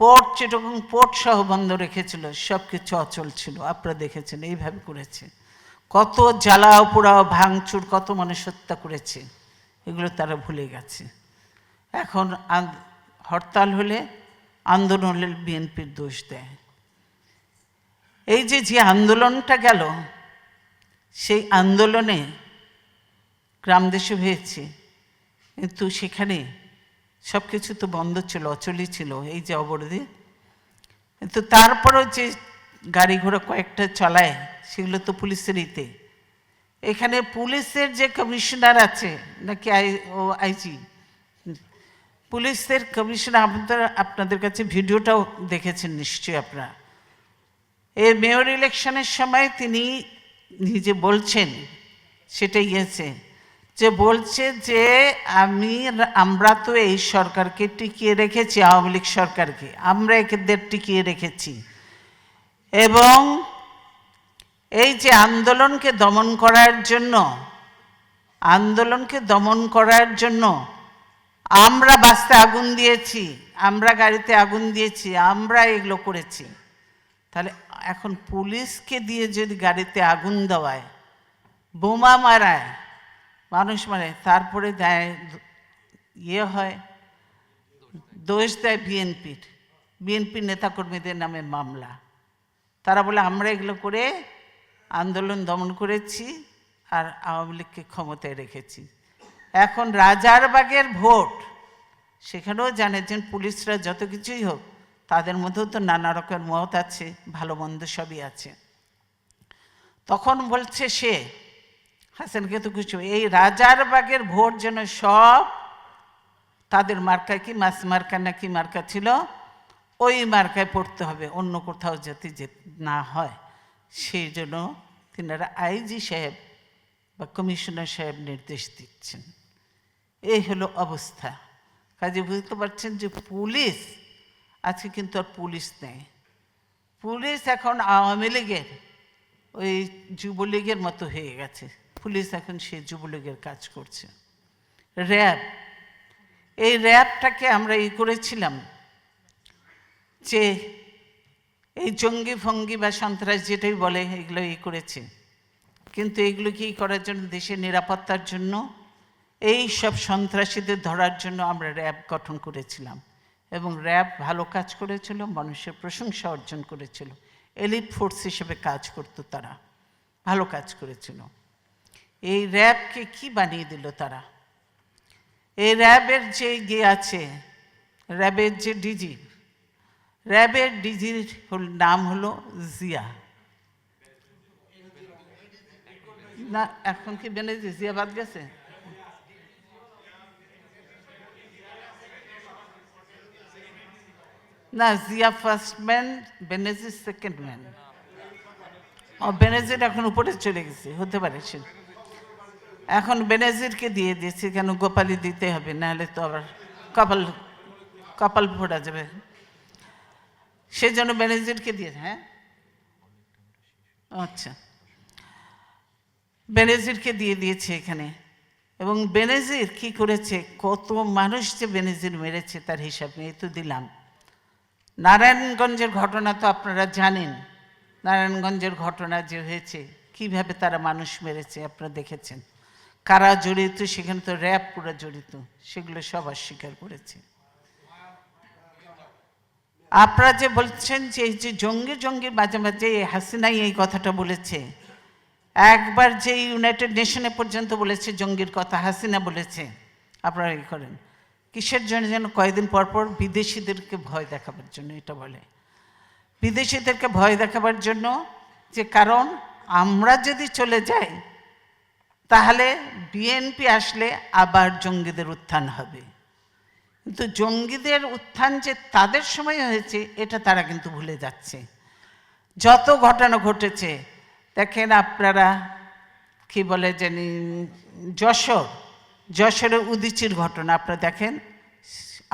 পোর্ট, চিটাগং পোর্ট সহ বন্ধ রেখেছিল, সব কিছু অচল ছিল, আপনারা দেখেছেন। এইভাবে করেছে, কত জ্বালাও পোড়াও ভাঙচুর, কত মানুষ হত্যা করেছে, এগুলো তারা ভুলে গেছে। এখন হরতাল হলে, আন্দোলন হলে বিএনপির দোষ দেয়। এই যে আন্দোলনটা গেল, সেই আন্দোলনে গ্রাম দেশে হয়েছে, কিন্তু সেখানে সব কিছু তো বন্ধ ছিল, অচলই ছিল, এই যে অবরোধে। কিন্তু তারপরেও যে গাড়ি ঘোড়া কয়েকটা চালায়, সেগুলো তো পুলিশেরইতে। এখানে পুলিশের যে কমিশনার আছে নাকি আইজি, পুলিশের কমিশনার, আপনাদের কাছে ভিডিওটাও দেখেছেন নিশ্চয়ই আপনারা। এই মেয়র ইলেকশনের সময় তিনি নিজে বলছেন, সেটাই গেছে, যে বলছে যে আমরা তো এই সরকারকে টিকিয়ে রেখেছি, আওয়ামী লীগ সরকারকে আমরা এদের টিকিয়ে রেখেছি, এবং এই যে আন্দোলনকে দমন করার জন্য আমরা বাসে আগুন দিয়েছি, আমরা গাড়িতে আগুন দিয়েছি, আমরা এগুলো করেছি। তাহলে এখন পুলিশকে দিয়ে যদি গাড়িতে আগুন দেওয়ায়, বোমা মারায়, মানুষ মারে, তারপরে দেয় হয়, দোষ দেয় বিএনপির নেতাকর্মীদের নামে মামলা। তারা বলে আমরা এগুলো করে আন্দোলন দমন করেছি আর আওয়ামী লীগকে ক্ষমতায় রেখেছি। এখন রাজারবাগের ভোট, সেখানেও জানেছেন পুলিশরা যত কিছুই হোক তাদের মধ্যেও তো নানা রকমের মত আছে, ভালো মন্দ সবই আছে। তখন বলছে সে হাসানকে তো কিছু, এই রাজারবাগের ভোট যেন সব তাদের মার্কা, কি মাছ মার্কা না কি মার্কা ছিল, ওই মার্কায় পড়তে হবে, অন্য কোথাও যাতে না হয়, সেই জন্য তিনারা আইজি সাহেব বা কমিশনার সাহেব নির্দেশ দিচ্ছেন। এই হলো অবস্থা। কাজে বুঝতে পারছেন যে পুলিশ আজকে কিন্তু আর পুলিশ নেই। পুলিশ এখন আওয়ামী লীগের ওই যুবলীগের মতো হয়ে গেছে। পুলিশ এখন সেই যুবলীগের কাজ করছে। র্যাব, এই র্যাবটাকে আমরা করেছিলাম যে এই জঙ্গি ফঙ্গি বা সন্ত্রাস যেটাই বলে এগুলো করেছে, কিন্তু এগুলো কি করার জন্য, দেশের নিরাপত্তার জন্য, এই সব সন্ত্রাসীদের ধরার জন্য আমরা র্যাব গঠন করেছিলাম এবং র্যাব ভালো কাজ করেছিল, মানুষের প্রশংসা অর্জন করেছিল, এলিট ফোর্স হিসেবে কাজ করতো, তারা ভালো কাজ করেছিল। এই র্যাবকে কি বানিয়ে দিল তারা? এই র্যাবের যে আছে, র্যাবের যে ডিজি, র্যাবের ডিজির নাম হলো জিয়া। না এখন কি বেনজির, জিয়া বাদ গেছে? না, জিয়া ফার্স্ট ম্যান, বেনজির সেকেন্ড ম্যান। ও বেনজির এখন উপরে চলে গেছে, হতে পারে সে। এখন বেনজিরকে দিয়ে দিয়েছে, কেন গোপালী দিতে হবে, নাহলে তো আবার কপাল ফোড়া যাবে, সেজন্য বেনজিরকে দিয়ে। হ্যাঁ, আচ্ছা, বেনজিরকে দিয়ে দিয়েছে এখানে। এবং বেনজির কি করেছে, কত মানুষ যে বেনজির মেরেছে তার হিসাব নিয়ে তো দিলাম। নারায়ণগঞ্জের ঘটনা তো আপনারা জানেন, নারায়ণগঞ্জের ঘটনা যে হয়েছে, কিভাবে তারা মানুষ মেরেছে আপনারা দেখেছেন। কারা জড়িত, সেখানে তো র্যাব পুরো জড়িত, সেগুলো সব অস্বীকার করেছে। আপনারা যে বলছেন যে এই যে জঙ্গি মাঝে মাঝে হাসিনাই এই কথাটা বলেছে, একবার যে ইউনাইটেড নেশনে পর্যন্ত বলেছে জঙ্গির কথা, হাসিনা বলেছে। আপনারা করেন কিসের জন্য, যেন কয়েকদিন পর পর বিদেশিদেরকে ভয় দেখাবার জন্য এটা বলে, বিদেশিদেরকে ভয় দেখাবার জন্য, যে কারণ আমরা যদি চলে যাই তাহলে বিএনপি আসলে আবার জঙ্গিদের উত্থান হবে। কিন্তু জঙ্গিদের উত্থান যে তাদের সময় হয়েছে এটা তারা কিন্তু ভুলে যাচ্ছে। যত ঘটনা ঘটেছে দেখেন আপনারা, কি বলে জানি, যশোরের উদীচীর ঘটনা আপনারা দেখেন,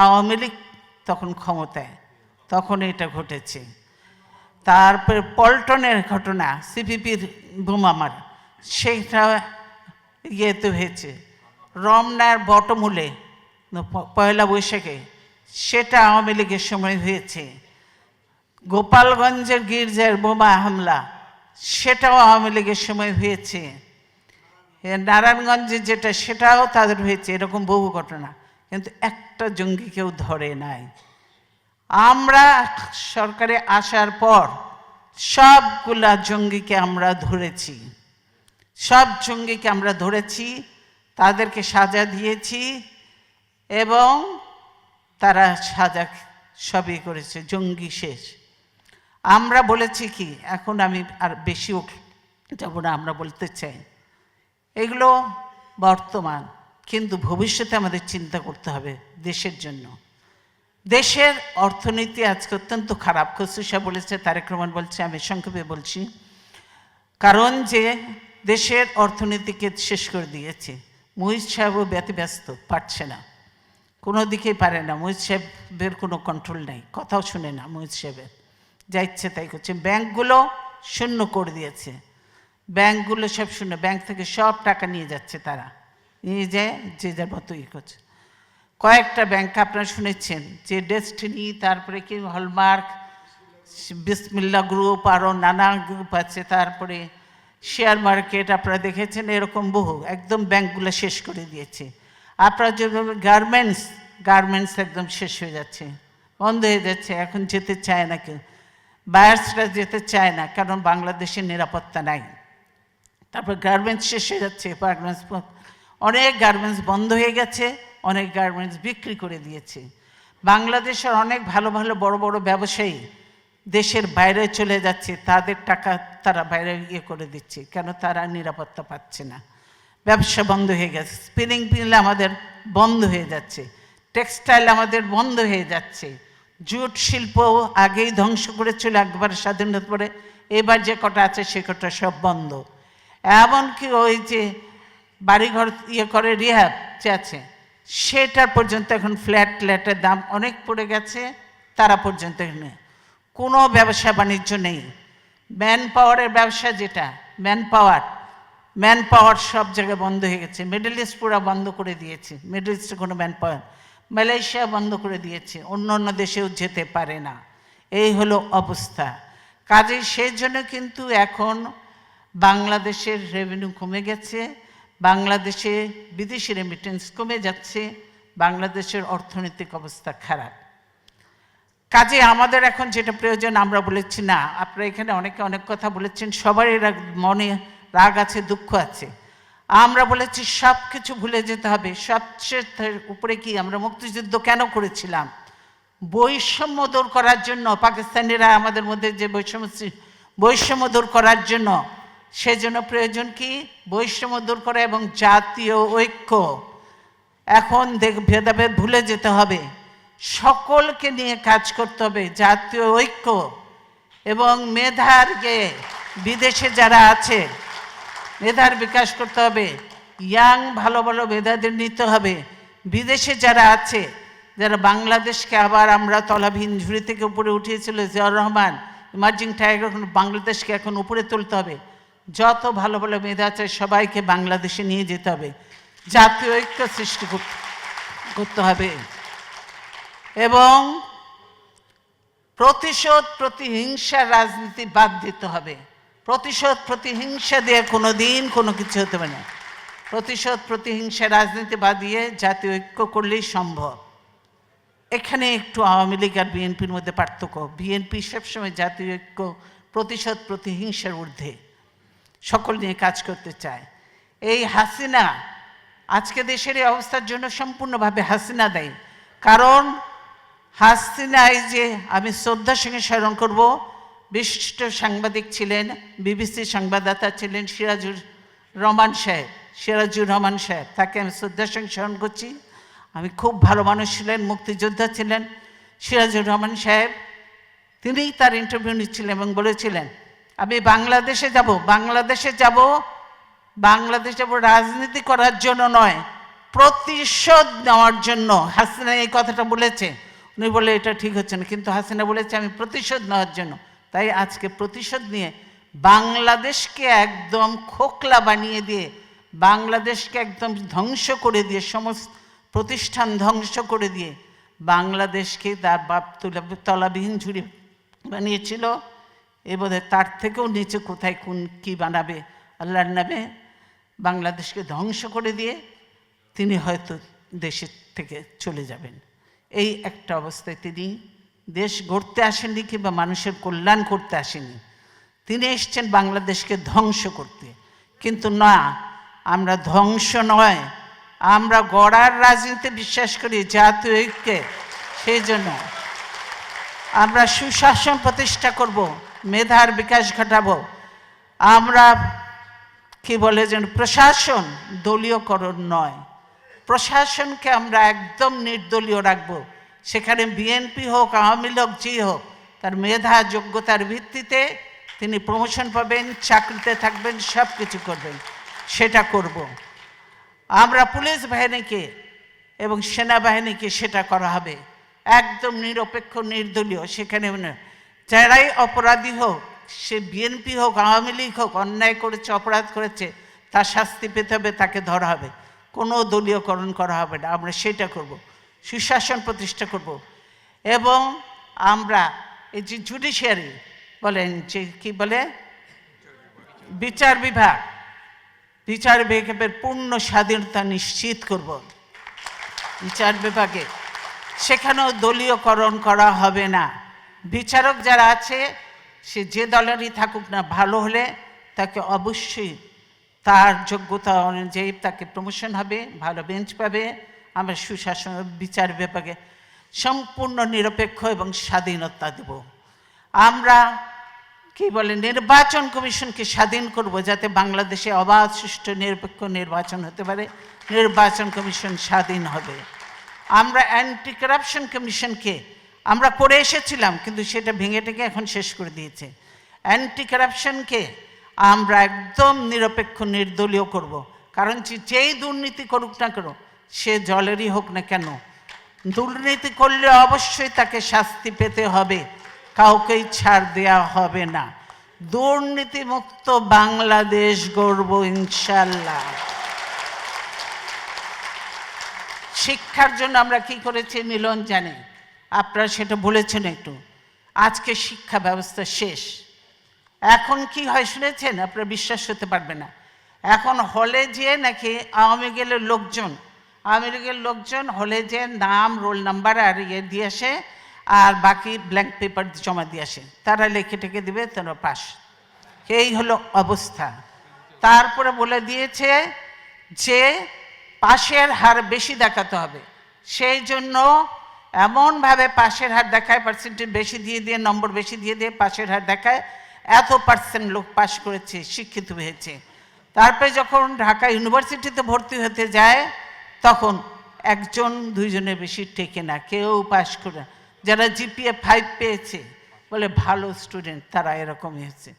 আওয়ামী লীগ তখন ক্ষমতায়, তখন এটা ঘটেছে। তারপরে পল্টনের ঘটনা, সিপিপির বোমা মারা, সেটা ইয়েতে হয়েছে। রমনার বটমূলে পয়লা বৈশাখে, সেটা আওয়ামী লীগের সময় হয়েছে। গোপালগঞ্জের গির্জার বোমা হামলা, সেটাও আওয়ামী লীগের সময় হয়েছে। নারায়ণগঞ্জে যেটা, সেটাও তাদের হয়েছে। এরকম বহু ঘটনা, কিন্তু একটা জঙ্গি কেউ ধরে নাই। আমরা সরকারে আসার পর সবগুলা জঙ্গিকে আমরা ধরেছি, সব জঙ্গিকে আমরা ধরেছি, তাদেরকে সাজা দিয়েছি এবং তারা সাজা সবই করেছে, জঙ্গি শেষ। আমরা বলেছি কি, এখন আমি আর বেশি যাব না, আমরা বলতে চাই এগুলো বর্তমান, কিন্তু ভবিষ্যতে আমাদের চিন্তা করতে হবে দেশের জন্য। দেশের অর্থনীতি আজকে অত্যন্ত খারাপ। খসরু সাহেব বলেছে, তারেক রহমান বলছে, আমি সংক্ষেপে বলছি। কারণ যে দেশের অর্থনীতিকে শেষ করে দিয়েছে। মুহিত সাহেবও ব্যতিব্যস্ত, পারছে না, কোনো দিকেই পারে না। মুহিত সাহেবের কোনো কন্ট্রোল নেই, কথাও শুনে না মুহিত সাহেবের, যা ইচ্ছে তাই করছে। ব্যাংকগুলো শূন্য করে দিয়েছে, ব্যাংকগুলো সব শূন্য, ব্যাংক থেকে সব টাকা নিয়ে যাচ্ছে, তারা নিয়ে যায় যে যার মতো করছে। কয়েকটা ব্যাংক আপনারা শুনেছেন, যে ডেস্টিনি, তারপরে কি হলমার্ক, বিসমিল্লা গ্রুপ, আরও নানা গ্রুপ আছে, তারপরে শেয়ার মার্কেট আপনারা দেখেছেন, এরকম বহু, একদম ব্যাংকগুলো শেষ করে দিয়েছে। আপনারা যেভাবে গার্মেন্টস একদম শেষ হয়ে যাচ্ছে, বন্ধ হয়ে যাচ্ছে, এখন যেতে চায় না কেউ, বায়ার্সরা যেতে চায় না, কারণ বাংলাদেশের নিরাপত্তা নাই। তারপর গার্মেন্টস শেষ হয়ে যাচ্ছে, অনেক গার্মেন্টস বন্ধ হয়ে গেছে, অনেক গার্মেন্টস বিক্রি করে দিয়েছে। বাংলাদেশের অনেক ভালো ভালো বড় বড় ব্যবসায়ী দেশের বাইরে চলে যাচ্ছে, তাদের টাকা তারা বাইরে করে দিচ্ছে, কেন? তারা নিরাপত্তা পাচ্ছে না, ব্যবসা বন্ধ হয়ে গেছে। স্পিনিং মিল আমাদের বন্ধ হয়ে যাচ্ছে, টেক্সটাইল আমাদের বন্ধ হয়ে যাচ্ছে, জুট শিল্প আগেই ধ্বংস করেছিল একবার স্বাধীনতার পরে, এবার যে কটা আছে সে কটা সব বন্ধ। এমনকি ওই যে বাড়িঘর করে রিহ্যাব যে আছে, সেটার পর্যন্ত এখন ফ্ল্যাটের দাম অনেক পড়ে গেছে, তারা পর্যন্ত এখানে কোনো ব্যবসা বাণিজ্য নেই। ম্যান পাওয়ারের ব্যবসা, যেটা ম্যান পাওয়ার সব জায়গায় বন্ধ হয়ে গেছে। মিডল ইস্ট পুরো বন্ধ করে দিয়েছে, মিডল ইস্টে কোনো ম্যান পাওয়ার। মালয়েশিয়া বন্ধ করে দিয়েছে, অন্য অন্য দেশেও যেতে পারে না। এই হলো অবস্থা। কাজেই সেই জন্য কিন্তু এখন বাংলাদেশের রেভিনিউ কমে গেছে, বাংলাদেশে বিদেশি রেমিটেন্স কমে যাচ্ছে, বাংলাদেশের অর্থনৈতিক অবস্থা খারাপ। কাজে আমাদের এখন যেটা প্রয়োজন, আমরা বলেছি না, আপনারা এখানে অনেকে অনেক কথা বলেছেন, সবারই মনে রাগ আছে, দুঃখ আছে। আমরা বলেছি সব কিছু ভুলে যেতে হবে। সবচেয়ে উপরে কি, আমরা মুক্তিযুদ্ধ কেন করেছিলাম? বৈষম্য দূর করার জন্য। পাকিস্তানিরা আমাদের মধ্যে যে বৈষম্য দূর করার জন্য, সেজন্য প্রয়োজন কি? বৈষম্য দূর করা এবং জাতীয় ঐক্য। এখন ভেদাভেদ ভুলে যেতে হবে, সকলকে নিয়ে কাজ করতে হবে, জাতীয় ঐক্য এবং মেধার বিদেশে যারা আছে মেধার বিকাশ করতে হবে, ইয়াং ভালো ভালো মেধাদের নিতে হবে। বিদেশে যারা আছে, যারা বাংলাদেশকে আবার আমরা তলাবিহীন ঝুড়ি থেকে উপরে উঠিয়েছিল জিয়াউর রহমান, ইমার্জিং টাইগার, বাংলাদেশকে এখন উপরে তুলতে হবে। যত ভালো ভালো মেধা আছে সবাইকে বাংলাদেশে নিয়ে যেতে হবে, জাতীয় ঐক্য সৃষ্টি করতে হবে এবং প্রতিশোধ প্রতিহিংসার রাজনীতি বাদ দিতে হবে। প্রতিশোধ প্রতিহিংসা দিয়ে কোনো দিন কোনো কিছু হতে পারে না। প্রতিশোধ প্রতিহিংসার রাজনীতি বাদ দিয়ে জাতীয় ঐক্য করলেই সম্ভব। এখানে একটু আওয়ামী লীগ আর বিএনপির মধ্যে পার্থক্য। বিএনপি সবসময় জাতীয় ঐক্য, প্রতিশোধ প্রতিহিংসার ঊর্ধ্বে সকল নিয়ে কাজ করতে চায়। এই হাসিনা, আজকে দেশের এই অবস্থার জন্য সম্পূর্ণভাবে হাসিনা দায়ী। কারণ হাসিনা, এই যে আমি শ্রদ্ধার সঙ্গে স্মরণ করব, বিশিষ্ট সাংবাদিক ছিলেন, বিবিসি সংবাদদাতা ছিলেন সিরাজুর রহমান সাহেব, তাকে আমি শ্রদ্ধার সঙ্গে স্মরণ করছি। আমি খুব ভালো মানুষ ছিলেন, মুক্তিযোদ্ধা ছিলেন সিরাজুর রহমান সাহেব। তিনিই তার ইন্টারভিউ নিচ্ছিলেন এবং বলেছিলেন, আমি বাংলাদেশে যাব রাজনীতি করার জন্য নয়, প্রতিশোধ নেওয়ার জন্য। হাসিনা এই কথাটা বলেছে, উনি বলে এটা ঠিক হচ্ছে না, কিন্তু হাসিনা বলেছে আমি প্রতিশোধ নেওয়ার জন্য। তাই আজকে প্রতিশোধ নিয়ে বাংলাদেশকে একদম খোকলা বানিয়ে দিয়ে, বাংলাদেশকে একদম ধ্বংস করে দিয়ে, সমস্ত প্রতিষ্ঠান ধ্বংস করে দিয়ে বাংলাদেশকে তার বাপ তলাবিহীন ঝুড়ি বানিয়েছিল। এ বোধহয় তার থেকেও নিচে কোথায় কি বানাবে আল্লাহর নামে। বাংলাদেশকে ধ্বংস করে দিয়ে তিনি হয়তো দেশের থেকে চলে যাবেন। এই একটা অবস্থায় তিনি দেশ গড়তে আসেননি কিংবা মানুষের কল্যাণ করতে আসেনি, তিনি এসছেন বাংলাদেশকে ধ্বংস করতে। কিন্তু না, আমরা ধ্বংস নয়, আমরা গড়ার রাজনীতিতে বিশ্বাস করি, জাতীয় ঐক্যে। সেই জন্য আমরা সুশাসন প্রতিষ্ঠা করব, মেধার বিকাশ ঘটাবো। আমরা কি বলে যেন প্রশাসন দলীয়করণ নয়, প্রশাসনকে আমরা একদম নির্দলীয় রাখবো। সেখানে বিএনপি হোক, আওয়ামী লীগ যেই হোক, তার মেধা যোগ্যতার ভিত্তিতে তিনি প্রমোশন পাবেন, চাকরিতে থাকবেন, সব কিছু করবেন, সেটা করব। আমরা পুলিশ বাহিনীকে এবং সেনাবাহিনীকে সেটা করা হবে একদম নিরপেক্ষ, নির্দলীয়। সেখানে যারাই অপরাধী হোক, সে বিএনপি হোক, আওয়ামী লীগ হোক, অন্যায় করেছে, অপরাধ করেছে, তার শাস্তি পেতে হবে, তাকে ধরা হবে, কোনো দলীয়করণ করা হবে না। আমরা সেটা করব, সুশাসন প্রতিষ্ঠা করব। এবং আমরা এই যে জুডিশিয়ারি বলেন, যে কি বলে, বিচার বিভাগের পূর্ণ স্বাধীনতা নিশ্চিত করব। বিচার বিভাগে সেখানেও দলীয়করণ করা হবে না। বিচারক যারা আছে, সে যে দলেরই থাকুক না, ভালো হলে তাকে অবশ্যই তার যোগ্যতা অনুযায়ী তাকে প্রমোশন হবে, ভালো বেঞ্চ পাবে। আমরা সুশাসন বিচার বিভাগে সম্পূর্ণ নিরপেক্ষ এবং স্বাধীনতা দেব। আমরা কি বলে নির্বাচন কমিশনকে স্বাধীন করব, যাতে বাংলাদেশে অবাধ সুষ্ঠু নিরপেক্ষ নির্বাচন হতে পারে। নির্বাচন কমিশন স্বাধীন হবে। আমরা অ্যান্টি কারাপশন কমিশনকে আমরা করে এসেছিলাম, কিন্তু সেটা ভেঙে টেকে এখন শেষ করে দিয়েছে। অ্যান্টি কারাপশনকে আমরা একদম নিরপেক্ষ নির্দলীয় করব। কারণ যেই দুর্নীতি করুক না কেন, সে জলেরই হোক না কেন, দুর্নীতি করলে অবশ্যই তাকে শাস্তি পেতে হবে, কাউকেই ছাড় দেওয়া হবে না। দুর্নীতিমুক্ত বাংলাদেশ গড়ব ইনশাল্লাহ। শিক্ষার জন্য আমরা কি করেছি মিলন জানে, আপনারা সেটা বলেছেন একটু। আজকে শিক্ষা ব্যবস্থা শেষ। এখন কি হয় শুনেছেন? আপনারা বিশ্বাস করতে পারবে না। এখন হলে যেয়ে নাকি আওয়ামী লীগের লোকজন হলে যে নাম, রোল নাম্বার আর ইয়ে দিয়ে আসে, আর বাকি ব্ল্যাঙ্ক পেপার জমা দিয়ে আসে, তারা লিখে টেকে দিবে, তারা পাস। এই হলো অবস্থা। তারপরে বলে দিয়েছে যে পাশের হার বেশি দেখাতে হবে, সেই জন্য এমনভাবে পাশের হার দেখায়, পার্সেন্টেজ বেশি দিয়ে দিয়ে, নম্বর বেশি দিয়ে দিয়ে পাশের হার দেখায়, এত পার্সেন্ট লোক পাস করেছে, শিক্ষিত হয়েছে। তারপরে যখন ঢাকা ইউনিভার্সিটিতে ভর্তি হতে যায়, তখন একজন দুইজনের বেশি টেকে না, কেউ পাস করে। যারা জিপিএ 5 পেয়েছে বলে ভালো স্টুডেন্ট, তারা এরকমই হচ্ছে।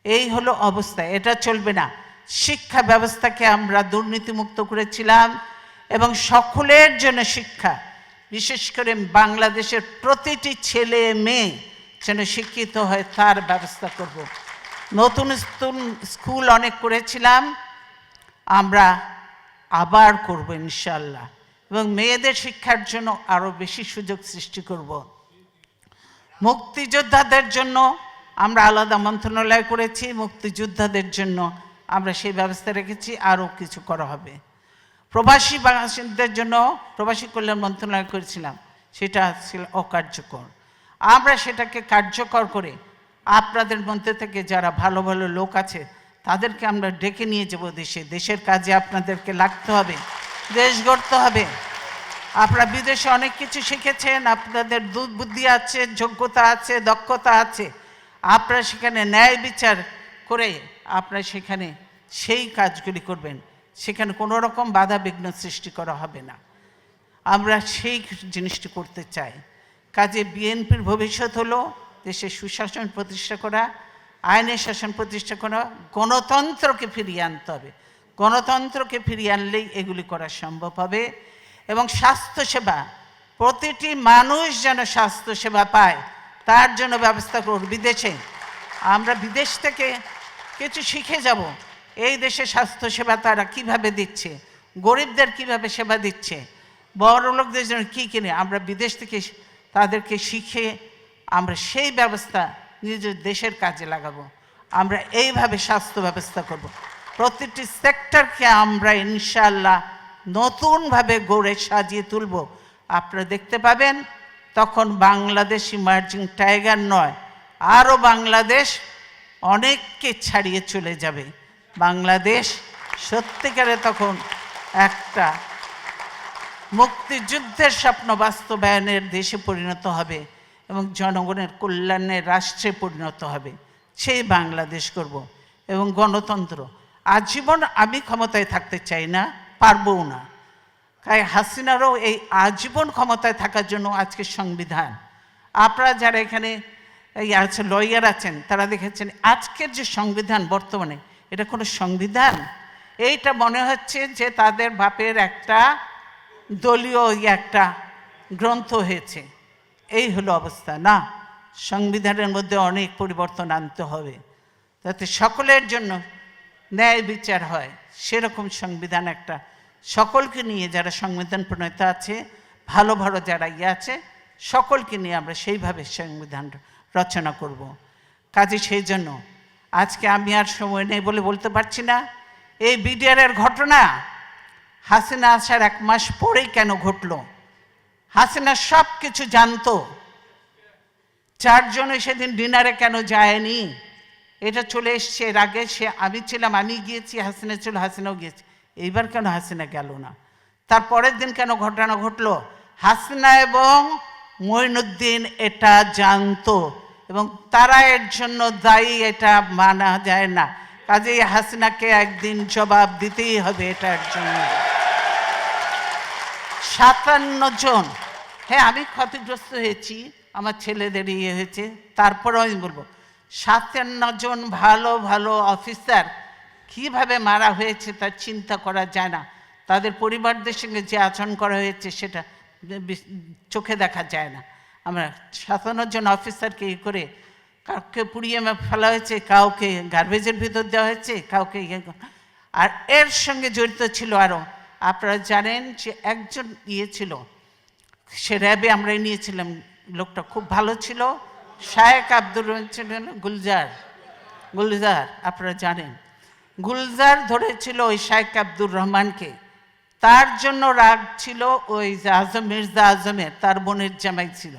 এই হলো অবস্থা। এটা চলবে না। শিক্ষা ব্যবস্থাকে আমরা দুর্নীতিমুক্ত করেছিলাম এবং সকলের জন্য শিক্ষা, বিশেষ করে বাংলাদেশের প্রতিটি ছেলে মেয়ে যেন শিক্ষিত হয় তার ব্যবস্থা করব। নতুন স্কুল অনেক করেছিলাম, আমরা আবার করব ইনশাল্লাহ, এবং মেয়েদের শিক্ষার জন্য আরও বেশি সুযোগ সৃষ্টি করব। মুক্তিযোদ্ধাদের জন্য আমরা আলাদা মন্ত্রণালয় করেছি, মুক্তিযোদ্ধাদের জন্য আমরা সেই ব্যবস্থা রেখেছি, আরও কিছু করা হবে। প্রবাসী বাংলাদেশিদের জন্য প্রবাসী কল্যাণ মন্ত্রণালয় করেছিলাম, সেটা ছিল অকার্যকর। আমরা সেটাকে কার্যকর করে আপনাদের মধ্যে থেকে যারা ভালো ভালো লোক আছে তাদেরকে আমরা ডেকে নিয়ে যাব দেশে। দেশের কাজে আপনাদেরকে লাগতে হবে, দেশ গড়তে হবে। আপনারা বিদেশে অনেক কিছু শিখেছেন, আপনাদের বুদ্ধি আছে, যোগ্যতা আছে, দক্ষতা আছে। আপনারা সেখানে ন্যায় বিচার করে আপনারা সেখানে সেই কাজগুলি করবেন, সেখানে কোনো রকম বাধা বিঘ্ন সৃষ্টি করা হবে না। আমরা সেই জিনিসটি করতে চাই। কাজে বিএনপির ভবিষ্যৎ হলো দেশে সুশাসন প্রতিষ্ঠা করা, আইনের শাসন প্রতিষ্ঠা করা, গণতন্ত্রকে ফিরিয়ে আনতে হবে। গণতন্ত্রকে ফিরিয়ে আনলেই এগুলি করা সম্ভব হবে। এবং স্বাস্থ্যসেবা, প্রতিটি মানুষ যেন স্বাস্থ্যসেবা পায় তার জন্য ব্যবস্থা করব। বিদেশে আমরা বিদেশ থেকে কিছু শিখে যাব, এই দেশে স্বাস্থ্যসেবা তারা কীভাবে দিচ্ছে, গরিবদের কীভাবে সেবা দিচ্ছে, বড় লোকদের জন্য কী কিনে, আমরা বিদেশ থেকে তাদেরকে শিখে আমরা সেই ব্যবস্থা নিজের দেশের কাজে লাগাবো। আমরা এইভাবে স্বাস্থ্য ব্যবস্থা করব। প্রতিটি সেক্টরকে আমরা ইনশাআল্লাহ নতুনভাবে গড়ে সাজিয়ে তুলব। আপনারা দেখতে পাবেন তখন বাংলাদেশ ইমার্জিং টাইগার নয়, আরও বাংলাদেশ অনেককে ছাড়িয়ে চলে যাবে। বাংলাদেশ সত্যিকারে তখন একটা মুক্তিযুদ্ধের স্বপ্ন বাস্তবায়নের দেশে পরিণত হবে এবং জনগণের কল্যাণের রাষ্ট্রে পরিণত হবে। সেই বাংলাদেশ করব। এবং গণতন্ত্র, আজীবন আমি ক্ষমতায় থাকতে চাই না, পারবও না। তাই হাসিনারও এই আজীবন ক্ষমতায় থাকার জন্য আজকে সংবিধান, আপনারা যারা এখানে এই আছে লয়ার আছেন তারা দেখেছেন আজকের যে সংবিধান বর্তমানে, এটা কোনো সংবিধান? এইটা মনে হচ্ছে যে তাদের বাপের একটা দলীয় একটা গ্রন্থ হয়েছে। এই হলো অবস্থা। না, সংবিধানের মধ্যে অনেক পরিবর্তন আনতে হবে যাতে সকলের জন্য ন্যায় বিচার হয়। সেরকম সংবিধান একটা, সকলকে নিয়ে যারা সংবিধান প্রণেতা আছে, ভালো ভালো যারা আছে, সকলকে নিয়ে আমরা সেইভাবে সংবিধান রচনা করব। কাজে সেই জন্য আজকে আমি আর সময় নেই বলে বলতে পারছি না। এই বিডিআরের ঘটনা হাসিনা আসার 1 মাস পরেই কেন ঘটল? হাসিনা সব কিছু জানতো। 4 জনে সেদিন ডিনারে কেন যায়নি? এটা চলে এসছে। এর আগে আমি ছিলাম, আমি গিয়েছি, হাসিনা ছিল, হাসিনাও গিয়েছে। এইবার কেন হাসিনা গেল না? তার পরের দিন কেন ঘটনা ঘটলো? হাসিনা এবং মঈনুদ্দিন এটা জানতো এবং তারা এর জন্য দায়ী, এটা মানা যায় না। কাজেই হাসিনাকে একদিন জবাব দিতেই হবে এটার জন্য। 57 জন, হ্যাঁ আমি ক্ষতিগ্রস্ত হয়েছি, আমার ছেলেদের ইয়ে হয়েছে, তারপরেও আমি বলবো 57 জন ভালো ভালো অফিসার কিভাবে মারা হয়েছে তা চিন্তা করা যায় না। তাদের পরিবারদের সঙ্গে যে আচরণ করা হয়েছে সেটা চোখে দেখা যায় না। আমরা 57 জন অফিসারকে ই করে কাউকে পুড়িয়ে ফেলা হয়েছে, কাউকে গার্বেজের ভিতর দেওয়া হয়েছে, কাউকে আর এর সঙ্গে জড়িত ছিল আরও। আপনারা জানেন যে একজন ছিল, সে র্যাবে আমরা নিয়েছিলাম, লোকটা খুব ভালো ছিল, শায়েক আব্দুর রহমান ছিলেন, গুলজার আপনারা জানেন, গুলজার ধরেছিল ওই শায়েক আব্দুর রহমানকে। তার জন্য রাগ ছিল ওই মির্জা আজমের, তার বোনের জামাই ছিল,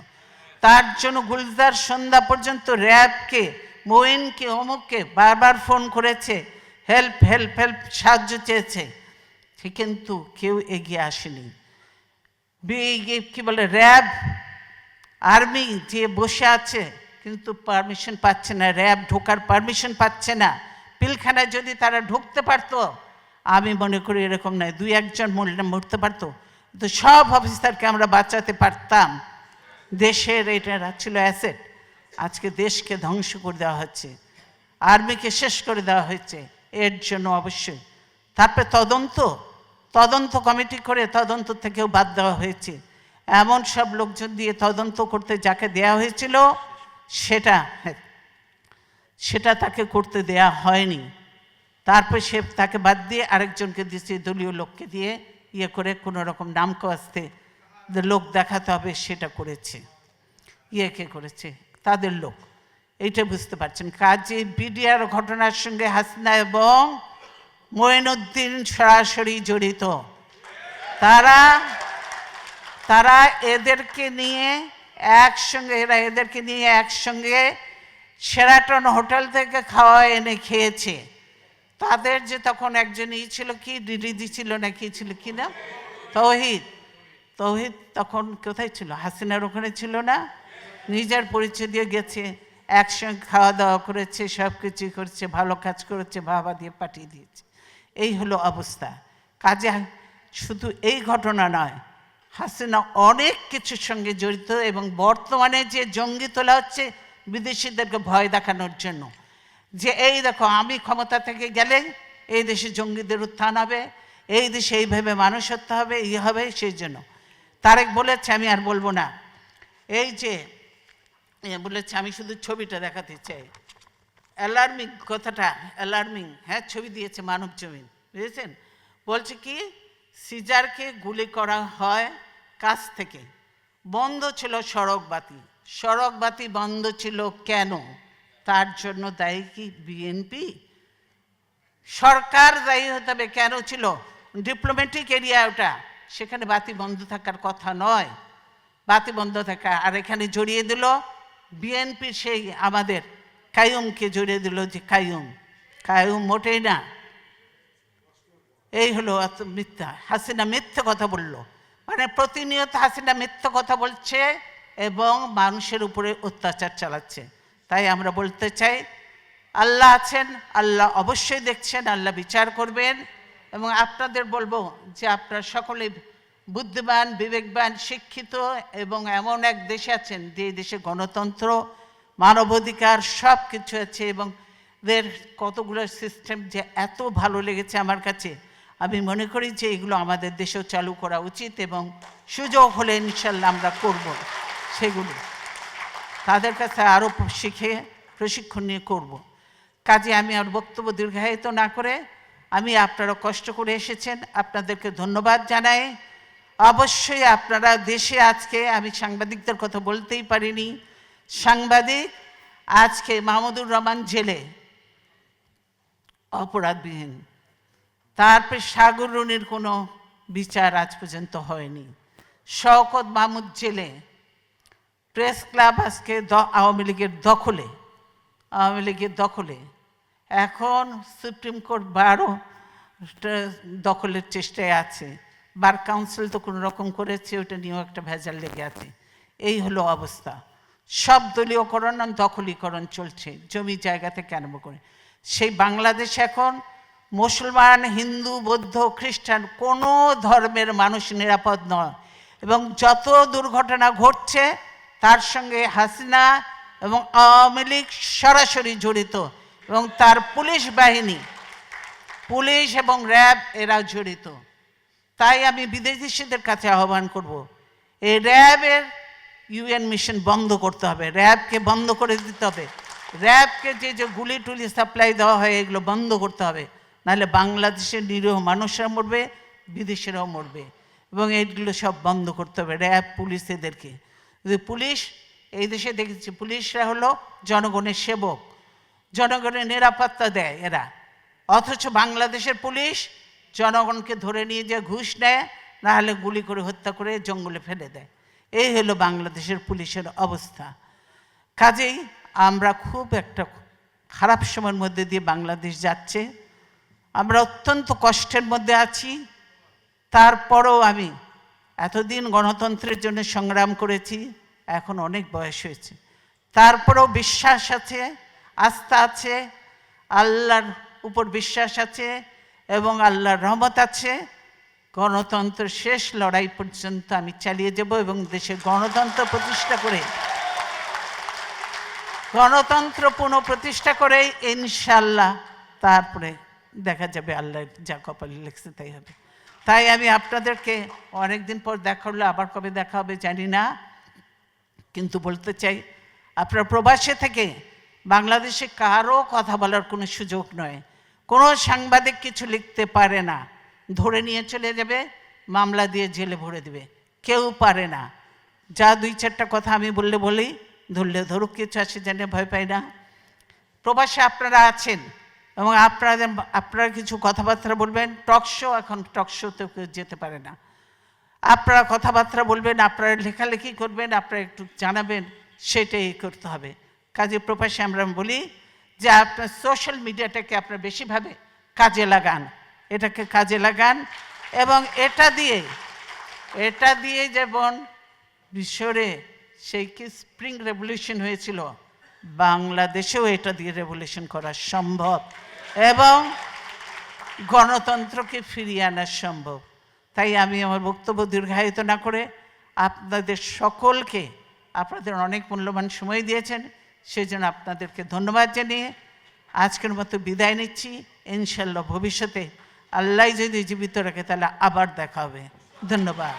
তার জন্য গুলজার সন্ধ্যা পর্যন্ত র্যাবকে, মঈনকে, অমুককে বারবার ফোন করেছে, হেল্প হেল্প হেল্প, সাহায্য চেয়েছে, কিন্তু কেউ এগিয়ে আসেনি। কি বলে, র্যাব আর্মি যে বসে আছে কিন্তু পারমিশন পাচ্ছে না, র্যাব ঢোকার পারমিশন পাচ্ছে না। পিলখানায় যদি তারা ঢুকতে পারতো, আমি মনে করি এরকম নয়, 2-1 জন মরতে পারতো, তো সব অফিসারকে আমরা বাঁচাতে পারতাম। দেশের এটা ছিল অ্যাসেট, আজকে দেশকে ধ্বংস করে দেওয়া হচ্ছে, আর্মিকে শেষ করে দেওয়া হয়েছে। এর জন্য অবশ্যই তারপরে তদন্ত কমিটি করে তদন্ত থেকেও বাদ দেওয়া হয়েছে। এমন সব লোকজন দিয়ে তদন্ত করতে যাকে দেয়া হয়েছিল সেটা তাকে করতে দেয়া হয়নি। তারপর সে তাকে বাদ দিয়ে আরেকজনকে দিয়েছে, দলীয় লোককে দিয়ে ইয়ে করে কোনো রকম নাম কাস্তে লোক দেখাতে হবে, সেটা করেছে। কে করেছে? তাদের লোক। এইটা বুঝতে পারছেন। কাজে বিডিআর ঘটনার সঙ্গে হাসিনা এবং মঈনুদ্দিন সরাসরি জড়িত। তারা এদেরকে নিয়ে একসঙ্গে শেরাটন হোটেল থেকে খাওয়া এনে খেয়েছে। তাদের যে তখন একজন ছিল, কি দিদি ছিল না কি ছিল, কি না, তৌহিদ তখন কোথায় ছিল? হাসিনার ওখানে ছিল না? নিজের পরিচয় দিয়ে গেছে, একসঙ্গে খাওয়া দাওয়া করেছে, সব কিছু করেছে, ভালো কাজ করেছে, বাবা দিয়ে পাঠিয়ে দিয়েছে। এই হলো অবস্থা। কাজে শুধু এই ঘটনা নয়, হাসিনা অনেক কিছুর সঙ্গে জড়িত। এবং বর্তমানে যে জঙ্গি তোলা হচ্ছে বিদেশিদেরকে ভয় দেখানোর জন্য, যে এই দেখো আমি ক্ষমতা থেকে গেলে এই দেশে জঙ্গিদের উত্থান হবে, এই দেশে এইভাবে মানুষ হতে হবে, হবে। সেই জন্য তারেক বলেছে, আমি আর বলবো না, এই যে বলেছে, আমি শুধু ছবিটা দেখাতে চাই, অ্যালার্মিং কথাটা, অ্যালার্মিং, হ্যাঁ ছবি দিয়েছে মানব জমিন, বুঝেছেন? বলছে কি, সিজারকে গুলি করা হয় কাছ থেকে, বন্ধ ছিল সড়ক বাতি বন্ধ ছিল কেন? তার জন্য দায়ী কি বিএনপি? সরকার দায়ী হতে হবে। কেন ছিল? ডিপ্লোম্যাটিক এরিয়া ওটা, সেখানে বাতি বন্ধ থাকার কথা নয়, বাতি বন্ধ থাকা। আর এখানে জড়িয়ে দিল বিএনপি, সেই আমাদের কাইয়ুমকে জড়িয়ে দিল, যে কাইয়ুম মোটেই না। এই হলো এত মিথ্যা। হাসিনা মিথ্যে কথা বলল, মানে প্রতিনিয়ত হাসিনা মিথ্যে কথা বলছে এবং মানুষের উপরে অত্যাচার চালাচ্ছে। তাই আমরা বলতে চাই, আল্লাহ আছেন, আল্লাহ অবশ্যই দেখছেন, আল্লাহ বিচার করবেন। এবং আপনাদের বলবো যে আপনারা সকলে বুদ্ধিমান, বিবেকবান, শিক্ষিত এবং এমন এক দেশে আছেন যে দেশে গণতন্ত্র, মানবাধিকার সব কিছু আছে, এবং এদের কতগুলো সিস্টেম যে এত ভালো লেগেছে আমার কাছে। আমি মনে করি যে এগুলো আমাদের দেশেও চালু করা উচিত, এবং সুযোগ হলে ইনশাল্লাহ আমরা করব সেগুলো, তাদের কাছে আরও শিখে প্রশিক্ষণ নিয়ে করব। কাজে আমি আর বক্তব্য দীর্ঘায়িত না করে, আমি আপনারা কষ্ট করে এসেছেন, আপনাদেরকে ধন্যবাদ জানাই। অবশ্যই আপনারা দেশে আজকে, আমি সাংবাদিকদের কথা বলতেই পারিনি, সাংবাদিক আজকে মাহমুদুর রহমান জেলে অপরাধবিহীন, তারপরে সাগর রুনির কোনো বিচার আজ পর্যন্ত হয়নি, শওকত মাহমুদ জেলে, প্রেস ক্লাব আজকে আওয়ামী লীগের দখলে, আওয়ামী লীগের দখলে। এখন সুপ্রিম কোর্ট বারও দখলের চেষ্টায় আছে, বার কাউন্সিল তো কোনো রকম করেছে, ওটা নিয়েও একটা ভেজাল লেগে আছে। এই হলো অবস্থা। সব দলীয়করণ আর দখলীকরণ চলছে জমি জায়গা থেকে আরম্ভ করে। সেই বাংলাদেশ এখন মুসলমান, হিন্দু, বৌদ্ধ, খ্রিস্টান কোনো ধর্মের মানুষ নিরাপদ নয়, এবং যত দুর্ঘটনা ঘটছে তার সঙ্গে হাসিনা এবং আওয়ামী লীগ সরাসরি জড়িত, এবং তার পুলিশ বাহিনী, পুলিশ এবং র্যাব এরা জড়িত। তাই আমি বিদেশিদের কাছে আহ্বান করব, এই র্যাবের ইউএন মিশন বন্ধ করতে হবে, র্যাবকে বন্ধ করে দিতে হবে। র্যাবকে যে গুলি টুলি সাপ্লাই দেওয়া হয় এগুলো বন্ধ করতে হবে, নাহলে বাংলাদেশের নিরীহ মানুষরা মরবে, বিদেশিরাও মরবে, এবং এইগুলো সব বন্ধ করতে হবে। র্যাব, পুলিশ, এদেরকে পুলিশ, এই দেশে দেখেছি পুলিশরা হলো জনগণের সেবক, জনগণের নিরাপত্তা দেয় এরা, অথচ বাংলাদেশের পুলিশ জনগণকে ধরে নিয়ে যে ঘুষ নেয়, না হলে গুলি করে হত্যা করে জঙ্গলে ফেলে দেয়। এই হলো বাংলাদেশের পুলিশের অবস্থা। কাজেই আমরা খুব একটা খারাপ সময়ের মধ্যে দিয়ে বাংলাদেশ যাচ্ছে, আমরা অত্যন্ত কষ্টের মধ্যে আছি। তারপরেও আমি এতদিন গণতন্ত্রের জন্য সংগ্রাম করেছি, এখন অনেক বয়স হয়েছে, তারপরেও বিশ্বাস আছে, আস্থা আছে, আল্লাহর উপর বিশ্বাস আছে এবং আল্লাহর রহমত আছে। গণতন্ত্র শেষ লড়াই পর্যন্ত আমি চালিয়ে যাব, এবং দেশে গণতন্ত্র প্রতিষ্ঠা করে, গণতন্ত্র পুনঃপ্রতিষ্ঠা করে ইনশাল্লাহ তারপরে দেখা যাবে, আল্লাহ যা কপালে লিখছে তাই হবে। তাই আমি আপনাদেরকে অনেকদিন পর দেখা হলো, আবার কবে দেখা হবে জানি না, কিন্তু বলতে চাই আপনার প্রবাসে থেকে বাংলাদেশে কারো কথা বলার কোনো সুযোগ নয়, কোনো সাংবাদিক কিছু লিখতে পারে না, ধরে নিয়ে চলে যাবে, মামলা দিয়ে জেলে ভরে দেবে, কেউ পারে না। যা দুই চারটা কথা আমি বললে বলি, ধরলে ধরুক, কিছু আসে জানে, ভয় পাই না। প্রবাসে আপনারা আছেন এবং আপনারা কিছু কথাবার্তা বলবেন, টকশো, এখন টকশোতে কেউ যেতে পারে না, আপনারা কথাবার্তা বলবেন, আপনারা লেখালেখি করবেন, আপনারা একটু জানাবেন, সেটাই করতে হবে। কাজে প্রবাসে আমরা বলি যে আপনার সোশ্যাল মিডিয়াটাকে আপনারা বেশিভাবে কাজে লাগান, এটাকে কাজে লাগান, এবং এটা দিয়ে যেমন মিশরে সেই কি স্প্রিং রেভলিউশন হয়েছিল, বাংলাদেশেও এটা দিয়ে রেভলিউশন করা সম্ভব এবং গণতন্ত্রকে ফিরিয়ে আনা সম্ভব। তাই আমি আমার বক্তব্য দীর্ঘায়িত না করে আপনাদের সকলকে, আপনাদের অনেক মূল্যবান সময় দিয়েছেন, সেই জন্য আপনাদেরকে ধন্যবাদ জানিয়ে আজকের মতো বিদায় নিচ্ছি। ইনশাল্লাহ ভবিষ্যতে আল্লাহ যদি জীবিত রাখে তাহলে আবার দেখা হবে। ধন্যবাদ।